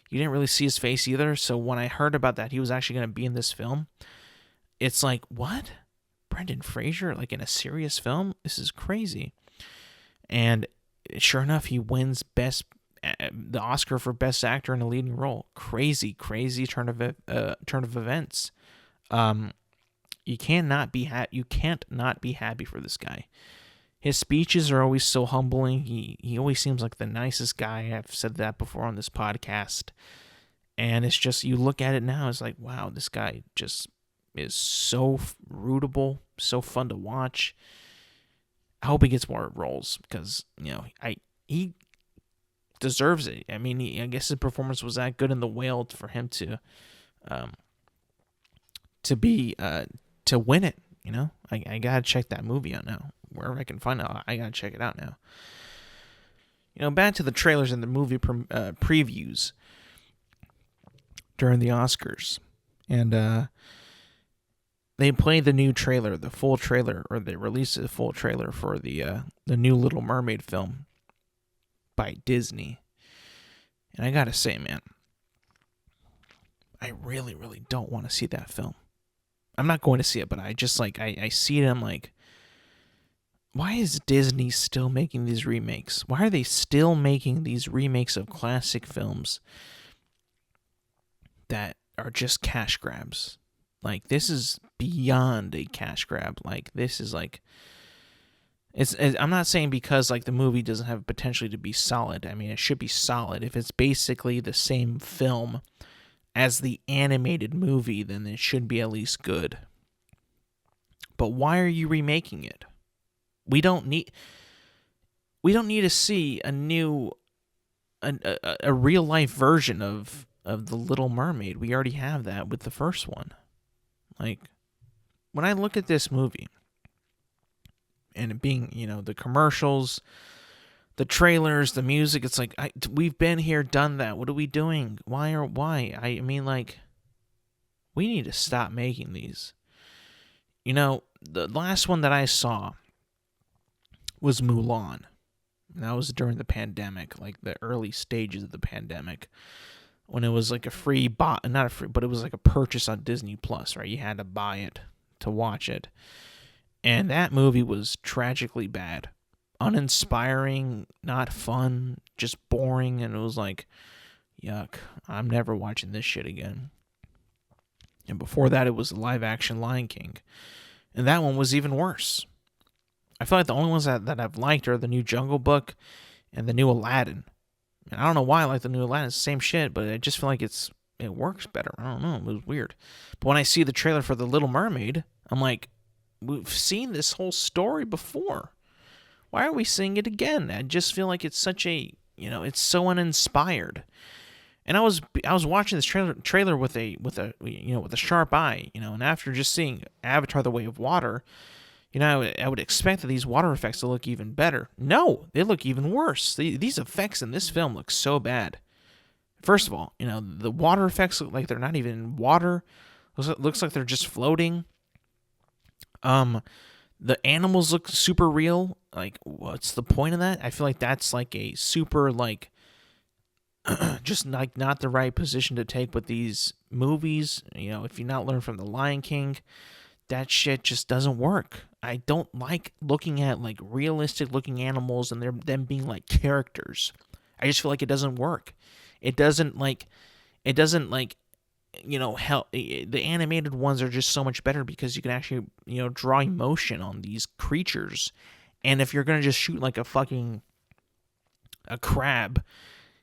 You didn't really see his face either, so when I heard about that he was actually going to be in this film, it's like, what? Brendan Fraser, like in a serious film? This is crazy. And sure enough, he wins the Oscar for Best Actor in a Leading Role. Crazy turn of events. You can't not be happy for this guy. His speeches are always so humbling. He always seems like the nicest guy. I've said that before on this podcast. And it's just, you look at it now, it's like, wow, this guy just is so rootable, so fun to watch. I hope he gets more roles because, he deserves it. I mean, I guess his performance was that good in The Whale for him to win it. I gotta check that movie out now. Wherever I can find it, I gotta check it out now. Back to the trailers and the movie previews during the Oscars, and they played the new trailer, the full trailer, or they released the full trailer for the new Little Mermaid film by Disney. And I gotta say, man, I really, really don't want to see that film. I'm not going to see it, but I just I see it and I'm like, why is Disney still making these remakes? Why are they still making these remakes of classic films that are just cash grabs. Like, this is beyond a cash grab. Like, this is like, I'm not saying because like the movie doesn't have potentially to be solid. I mean, it should be solid. If it's basically the same film as the animated movie, then it should be at least good. But why are you remaking it? We don't need to see a new a real life version of the Little Mermaid. We already have that with the first one. Like, when I look at this movie and it being, the commercials, the trailers, the music, it's like, we've been here, done that. What are we doing? Why? I mean, like, we need to stop making these. The last one that I saw was Mulan. And that was during the pandemic, like the early stages of the pandemic, when it was like a free not a free, but it was like a purchase on Disney Plus, right? You had to buy it to watch it. And that movie was tragically bad. Uninspiring, not fun, just boring, and it was like, yuck, I'm never watching this shit again. And before that, it was the live action Lion King. And that one was even worse. I feel like the only ones that I've liked are the new Jungle Book and the new Aladdin. And I don't know why I like the new Aladdin. It's the same shit, but I just feel like it works better. I don't know. It was weird. But when I see the trailer for The Little Mermaid, I'm like, we've seen this whole story before. Why are we seeing it again? I just feel like it's such a, it's so uninspired. And I was watching this trailer with a sharp eye, and after just seeing Avatar: The Way of Water, I would expect that these water effects to look even better. No, they look even worse. These effects in this film look so bad. First of all, the water effects look like they're not even in water. Looks like they're just floating. The animals look super real. Like, what's the point of that? I feel like that's like a super, like, just like not the right position to take with these movies. If you not learn from The Lion King, that shit just doesn't work. I don't like looking at like realistic looking animals and them being like characters. I just feel like it doesn't work. It doesn't help. The animated ones are just so much better because you can actually, draw emotion on these creatures. And if you're going to just shoot like a crab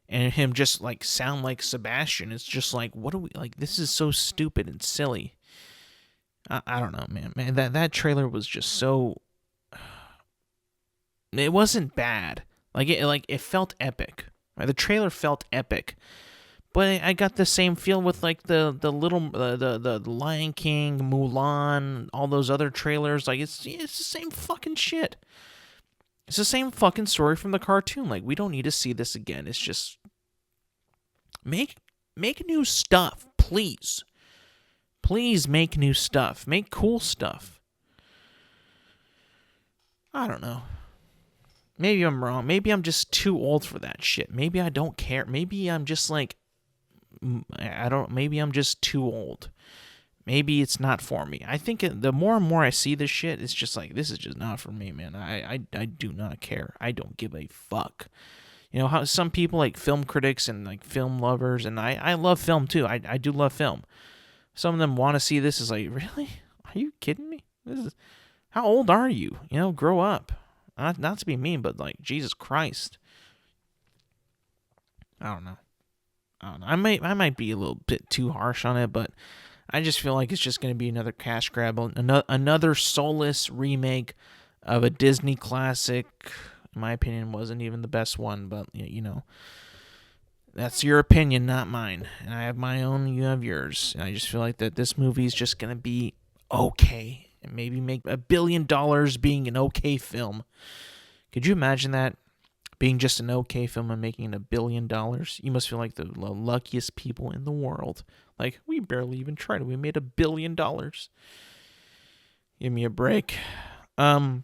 and him just like sound like Sebastian, it's just like, what are we, like, this is so stupid and silly. I don't know, man. That trailer was just so. It wasn't bad. It felt epic. Right? The trailer felt epic, but I got the same feel with like the Lion King, Mulan, all those other trailers. Like, it's the same fucking shit. It's the same fucking story from the cartoon. Like, we don't need to see this again. It's just make new stuff, please. Please make new stuff. Make cool stuff. I don't know. Maybe I'm wrong. Maybe I'm just too old for that shit. Maybe I don't care. Maybe I'm just like, maybe I'm just too old. Maybe it's not for me. I think the more and more I see this shit, it's just like, this is just not for me, man. I do not care. I don't give a fuck. How some people, like film critics and like film lovers, and I love film too. I do love film. Some of them want to see this. Is like, really? Are you kidding me? How old are you? Grow up. Not to be mean, but like, Jesus Christ. I don't know. I might be a little bit too harsh on it, but I just feel like it's just going to be another cash grab, another soulless remake of a Disney classic. In my opinion, wasn't even the best one, but that's your opinion, not mine. And I have my own, you have yours. And I just feel like that this movie is just going to be okay. And maybe make $1 billion being an okay film. Could you imagine that? Being just an okay film and making $1 billion? You must feel like the luckiest people in the world. Like, we barely even tried it. We made $1 billion. Give me a break. Last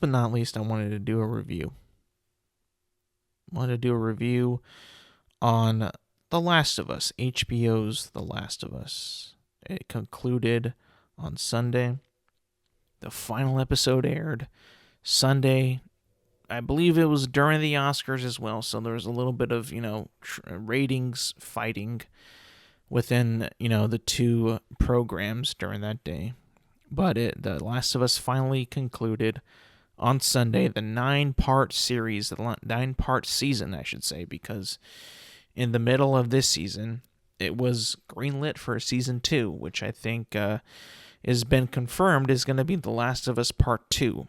but not least, I wanted to do a review. On The Last of Us, HBO's The Last of Us. It concluded on Sunday. The final episode aired Sunday. I believe it was during the Oscars as well, so there was a little bit of, ratings fighting. within, the two programs during that day. But The Last of Us finally concluded on Sunday, the 9-part series, the 9-part season, I should say, because in the middle of this season, it was greenlit for season 2, which I think has been confirmed is going to be The Last of Us Part 2,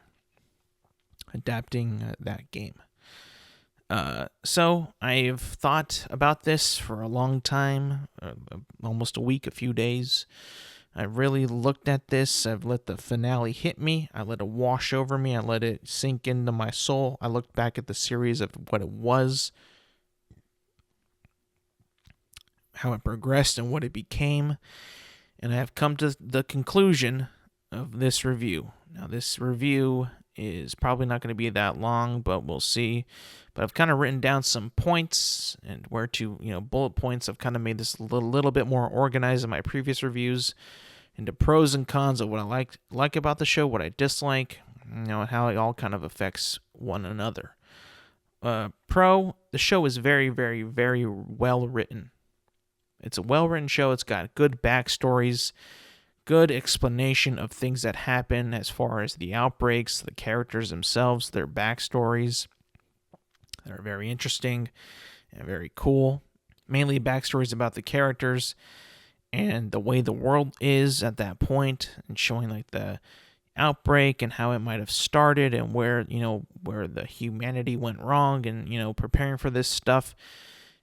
adapting that game. So I've thought about this for a long time, almost a week, a few days. I really looked at this. I've let the finale hit me. I let it wash over me. I let it sink into my soul. I looked back at the series of what it was, how it progressed, and what it became. And I have come to the conclusion of this review. Now, this review is probably not going to be that long, but we'll see. But I've kind of written down some points and where to, bullet points. I've kind of made this a little bit more organized in my previous reviews into pros and cons of what I like about the show, what I dislike, and how it all kind of affects one another. Pro, the show is very, very, very well written. It's a well-written show. It's got good backstories, good explanation of things that happen as far as the outbreaks, the characters themselves, their backstories. They're very interesting and very cool. Mainly backstories about the characters and the way the world is at that point, and showing like the outbreak and how it might have started and where the humanity went wrong, and preparing for this stuff,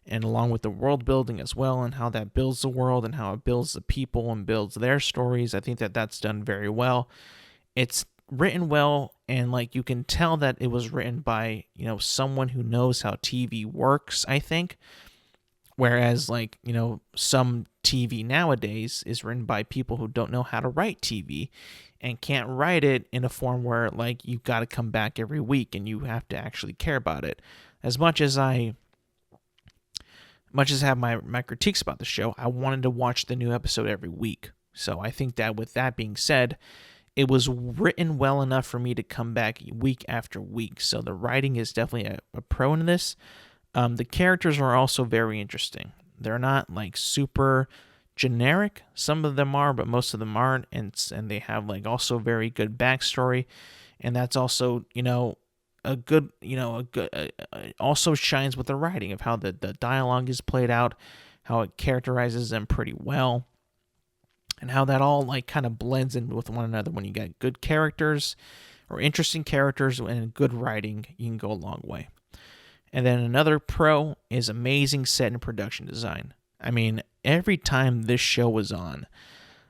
and along with the world building as well, and how that builds the world and how it builds the people and builds their stories. I think that that's done very well. It's written well, and like you can tell that it was written by someone who knows how TV works, I think. Whereas some TV nowadays is written by people who don't know how to write TV and can't write it in a form where you've got to come back every week and you have to actually care about it. As much as I have my critiques about the show, I wanted to watch the new episode every week. So I think that with that being said, it was written well enough for me to come back week after week. So the writing is definitely a pro in this. The characters are also very interesting. They're not super generic. Some of them are, but most of them aren't. And they have also very good backstory. And that's also, also shines with the writing of how the dialogue is played out, how it characterizes them pretty well, and how that all kind of blends in with one another. When you got good characters or interesting characters and good writing, you can go a long way. And then another pro is amazing set and production design. I mean, every time this show was on,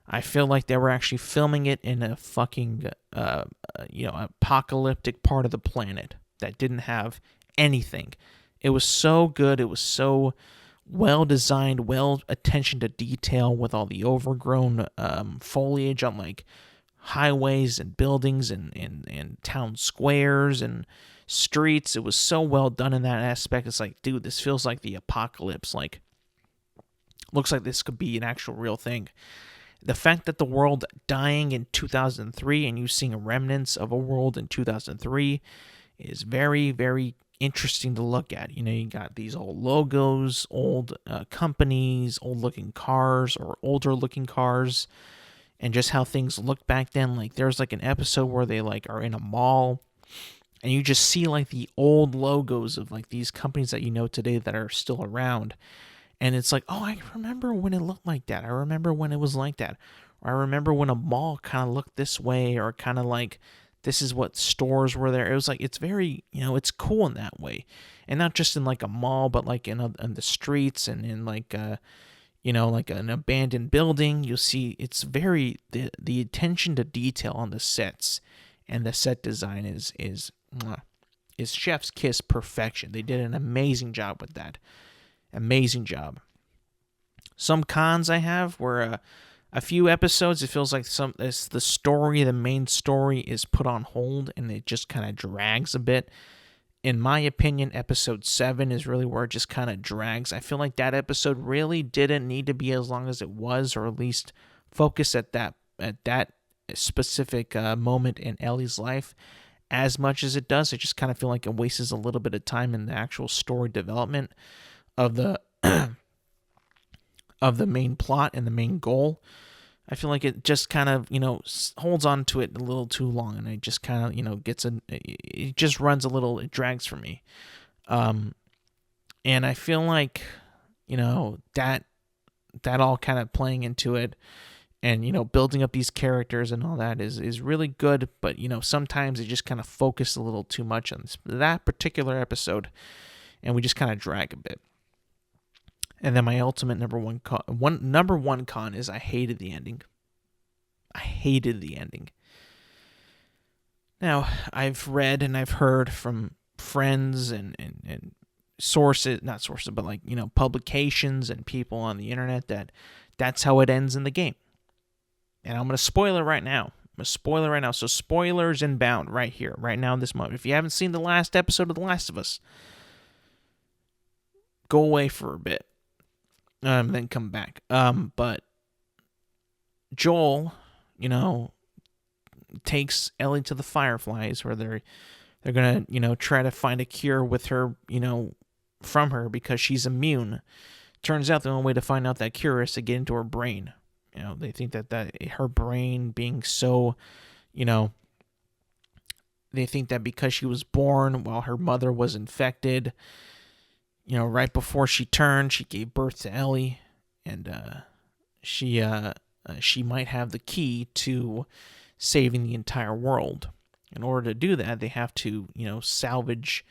I feel like they were actually filming it in a fucking, apocalyptic part of the planet that didn't have anything. It was so good. It was so well designed, well attention to detail with all the overgrown foliage on highways and buildings and town squares and streets. It was so well done in that aspect. It's dude, this feels like the apocalypse. Looks like this could be an actual real thing. The fact that the world dying in 2003 and you seeing remnants of a world in 2003 is very, very interesting to look at. You got these old logos, old companies, old looking cars or older looking cars, and just how things look back then. There's an episode where they are in a mall, and you just see the old logos of these companies that today that are still around. And it's oh, I remember when it looked like that. I remember when it was like that. Or I remember when a mall kind of looked this way, or kind of this is what stores were there. It was it's very, it's cool in that way. And not just in a mall, but in the streets and in an abandoned building. You'll see it's very, the attention to detail on the sets and the set design is chef's kiss perfection. They did an amazing job with that. Amazing job. Some cons I have were a few episodes. It feels the main story is put on hold and it just kind of drags a bit. In my opinion, episode 7 is really where it just kind of drags. I feel like that episode really didn't need to be as long as it was, or at least focus at that specific moment in Ellie's life as much as it does. I just kind of feel like it wastes a little bit of time in the actual story development of the of the main plot and the main goal. I feel like it just kind of, holds on to it a little too long, and it just kind of, it just runs a little, it drags for me. And I feel like, that all kind of playing into it and, building up these characters and all that is really good, but, sometimes they just kind of focus a little too much on that particular episode, and we just kind of drag a bit. And then my ultimate number one con is I hated the ending. I hated the ending. Now, I've read and I've heard from friends and sources, not sources, but like, publications and people on the internet that that's how it ends in the game. And I'm going to spoil it right now. So spoilers inbound right here, right now in this moment. If you haven't seen the last episode of The Last of Us, go away for a bit. Then come back. But Joel, takes Ellie to the Fireflies, where they're gonna, try to find a cure with her, from her because she's immune. Turns out the only way to find out that cure is to get into her brain. They think that her brain being so, they think that because she was born while her mother was infected, right before she turned, she gave birth to Ellie, and she might have the key to saving the entire world. In order to do that, they have to, salvage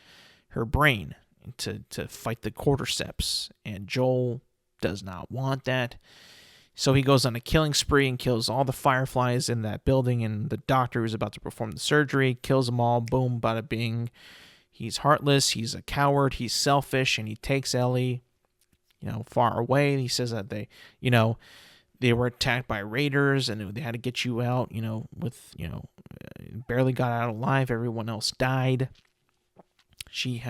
her brain to fight the cordyceps, and Joel does not want that. So he goes on a killing spree and kills all the Fireflies in that building, and the doctor who's about to perform the surgery kills them all. Boom, bada bing. He's heartless, he's a coward, he's selfish, and he takes Ellie, far away. He says that they were attacked by raiders and they had to get you out, barely got out alive. Everyone else died. She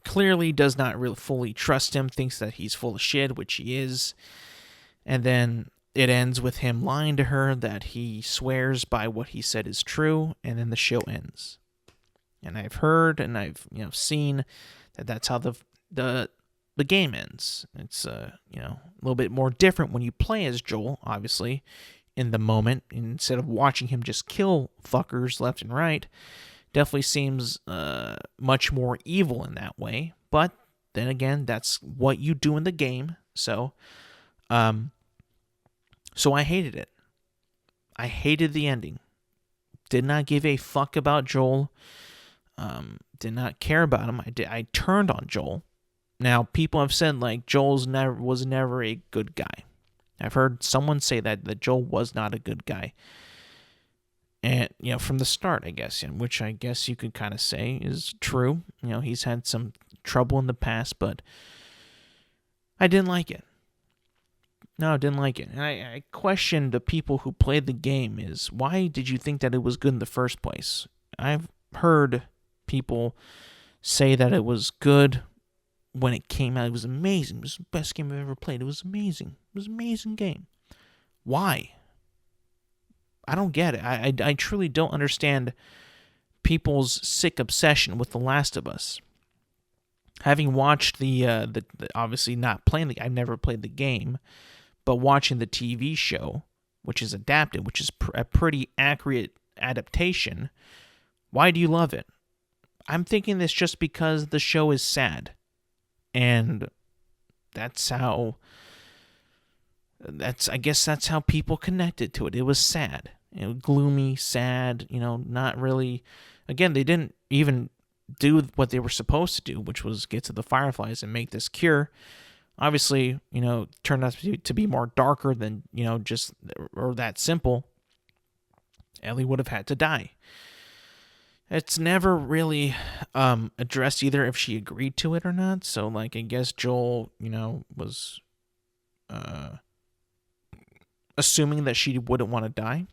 clearly does not really fully trust him, thinks that he's full of shit, which he is. And then it ends with him lying to her that he swears by what he said is true, and then the show ends. And I've heard and I've seen that that's how the game ends. It's a little bit more different when you play as Joel, obviously, in the moment, instead of watching him just kill fuckers left and right. Definitely seems much more evil in that way. But then again, that's what you do in the game. So I hated it. I hated the ending. Did not give a fuck about Joel. Did not care about him. I turned on Joel. Now, people have said, like, was never a good guy. I've heard someone say that Joel was not a good guy. And, from the start, I guess, which I guess you could kind of say is true. He's had some trouble in the past, but I didn't like it. No, I didn't like it. And I questioned the people who played the game is, why did you think that it was good in the first place? I've heard people say that it was good when it came out. It was amazing. It was the best game I've ever played. It was amazing. It was an amazing game. Why? I don't get it. I truly don't understand people's sick obsession with The Last of Us. Having watched the obviously not playing I've never played the game, but watching the TV show, which is adapted, which is a pretty accurate adaptation, why do you love it? I'm thinking this just because the show is sad. And I guess that's how people connected to it. It was sad. Gloomy, sad, not really. Again, they didn't even do what they were supposed to do, which was get to the Fireflies and make this cure. Obviously, turned out to be more darker than, just, or that simple. Ellie would have had to die. It's never really addressed either if she agreed to it or not. So, I guess Joel, was assuming that she wouldn't want to die,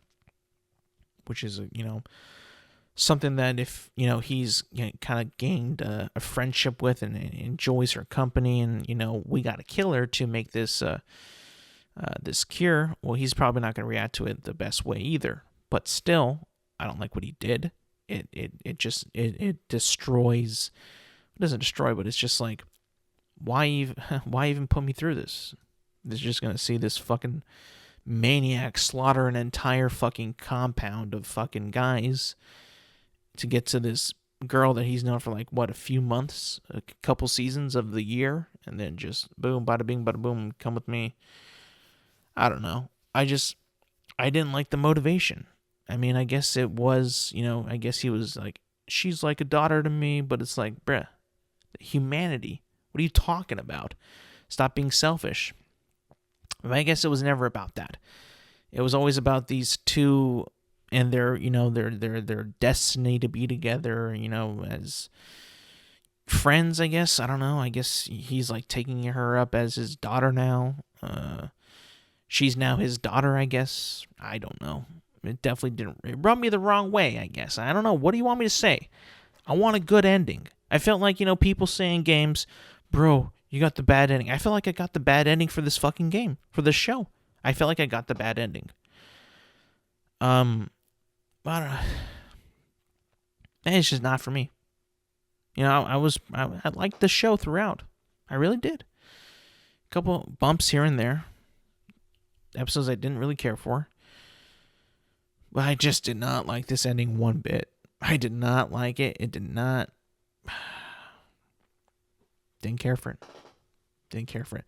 which is, something that if, he's kind of gained a friendship with and enjoys her company and, we got to kill her to make this this cure, well, he's probably not going to react to it the best way either. But still, I don't like what he did. It destroys. It doesn't destroy, but it's just like, why even put me through this? They're just gonna see this fucking maniac slaughter an entire fucking compound of fucking guys to get to this girl that he's known for like what, a few months, a couple seasons of the year, and then just boom, bada bing, bada boom, come with me. I don't know. I didn't like the motivation. I mean, I guess it was, I guess he was like, she's like a daughter to me, but it's like, bruh, humanity. What are you talking about? Stop being selfish. But I guess it was never about that. It was always about these two and their destiny to be together, as friends, I guess. I don't know. I guess he's like taking her up as his daughter now. She's now his daughter, I guess. I don't know. It definitely didn't. It rubbed me the wrong way, I guess. I don't know. What do you want me to say? I want a good ending. I felt like, people say in games, bro, you got the bad ending. I feel like I got the bad ending for this fucking game, for this show. I feel like I got the bad ending. But it's just not for me. I liked the show throughout. I really did. A couple bumps here and there. Episodes I didn't really care for. But I just did not like this ending one bit. I did not like it. It did not. Didn't care for it. Didn't care for it.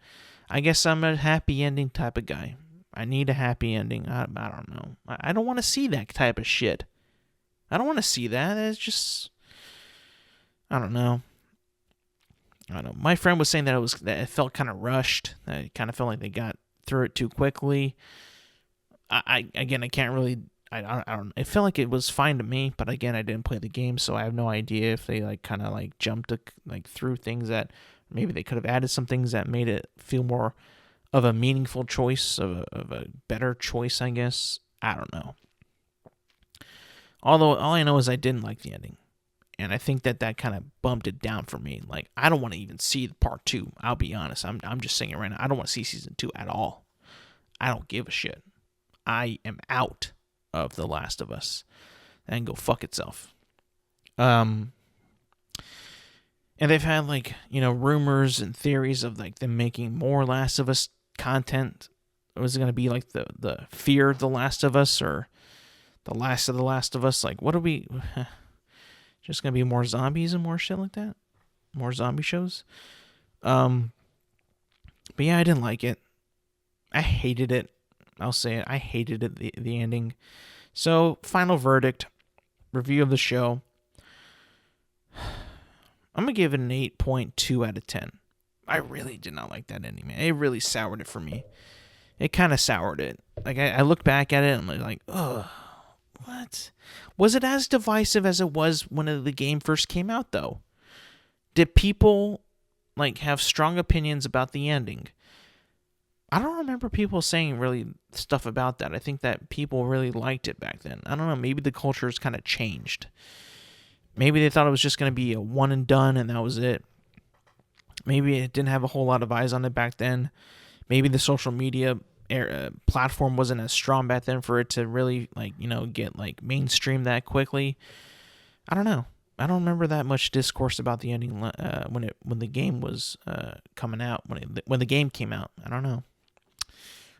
I guess I'm a happy ending type of guy. I need a happy ending. I don't know. I don't want to see that type of shit. I don't want to see that. It's just, I don't know. I don't know. My friend was saying that it felt kind of rushed. That it kind of felt like they got through it too quickly. I can't really. I don't. It felt like it was fine to me, but again, I didn't play the game, so I have no idea if they kind of jumped through things that maybe they could have added some things that made it feel more of a meaningful choice, of a better choice, I guess. I don't know. Although all I know is I didn't like the ending, and I think that kind of bumped it down for me. Like, I don't want to even see part 2. I'll be honest. I'm just saying it right now. I don't want to see season 2 at all. I don't give a shit. I am out of The Last of Us, and go fuck itself. And they've had rumors and theories of them making more Last of Us content. Was it going to be like the Fear of the Last of Us, or the Last of the Last of Us? Like, what are we just going to be more zombies and more shit like that? More zombie shows? But yeah, I didn't like it. I hated it. I'll say it. I hated it, the ending. So, final verdict, review of the show. I'm going to give it an 8.2 out of 10. I really did not like that ending, man. It really soured it for me. It kind of soured it. Like, I look back at it and I'm like, ugh, what? Was it as divisive as it was when the game first came out, though? Did people, have strong opinions about the ending? I don't remember people saying really stuff about that. I think that people really liked it back then. I don't know. Maybe the culture's kind of changed. Maybe they thought it was just going to be a one and done and that was it. Maybe it didn't have a whole lot of eyes on it back then. Maybe the social media platform wasn't as strong back then for it to really get mainstream that quickly. I don't know. I don't remember that much discourse about the ending when the game was coming out, when the game came out. I don't know.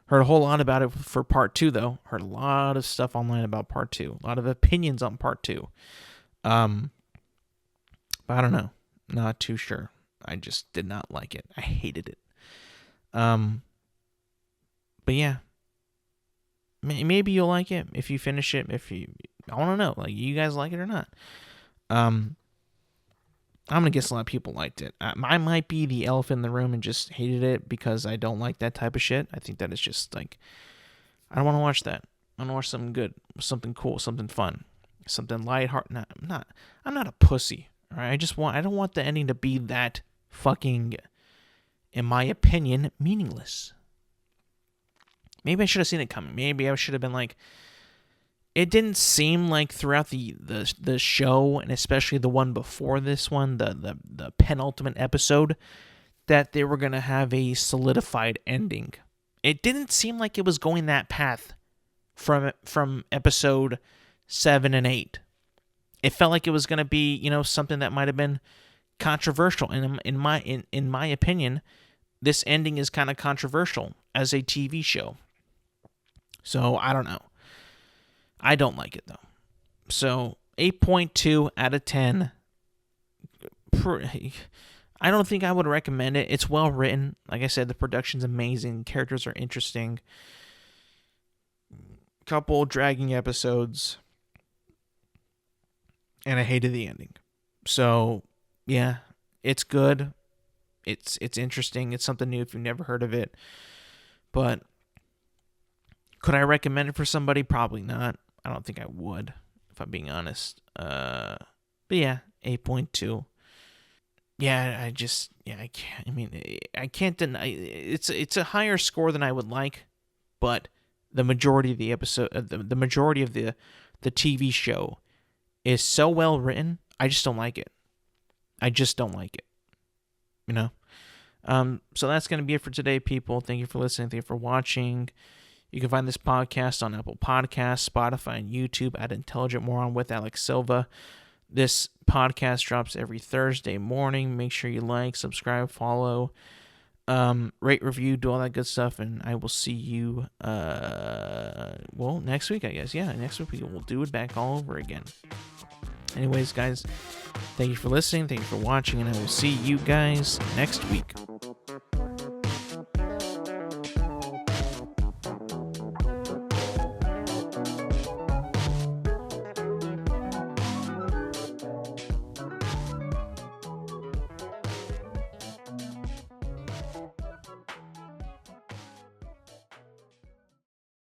Heard a whole lot about it for part 2, though. Heard a lot of stuff online about part 2. A lot of opinions on part 2. But I don't know. Not too sure. I just did not like it. I hated it. But yeah. Maybe you'll like it if you finish it. I want to know. You guys like it or not? I'm gonna guess a lot of people liked it. I might be the elephant in the room and just hated it because I don't like that type of shit. I think that it's just I don't want to watch that. I want to watch something good, something cool, something fun, something lighthearted. I'm not a pussy. All right, I don't want the ending to be that fucking, in my opinion, meaningless. Maybe I should have seen it coming. Maybe I should have been like. It didn't seem like throughout the show, and especially the one before this one, the penultimate episode, that they were going to have a solidified ending. It didn't seem like it was going that path from episode 7 and 8. It felt like it was going to be, something that might have been controversial. And in my opinion, this ending is kind of controversial as a TV show. So I don't know. I don't like it though. So 8.2 out of 10. I don't think I would recommend it. It's well written. Like I said, the production's amazing. Characters are interesting. Couple dragging episodes. And I hated the ending. So, yeah, it's good. It's interesting. It's something new if you've never heard of it. But could I recommend it for somebody? Probably not. I don't think I would, if I'm being honest. But yeah, 8.2. Yeah, I can't. I mean, I can't deny it's a higher score than I would like, but the majority of the episode, the majority of the TV show is so well written. I just don't like it. I just don't like it. You know. So that's going to be it for today, people. Thank you for listening. Thank you for watching. You can find this podcast on Apple Podcasts, Spotify, and YouTube at Intelligent Moron with Alex Silva. This podcast drops every Thursday morning. Make sure you like, subscribe, follow, rate, review, do all that good stuff, and I will see you, next week, I guess. Yeah, next week we'll do it back all over again. Anyways, guys, thank you for listening, thank you for watching, and I will see you guys next week.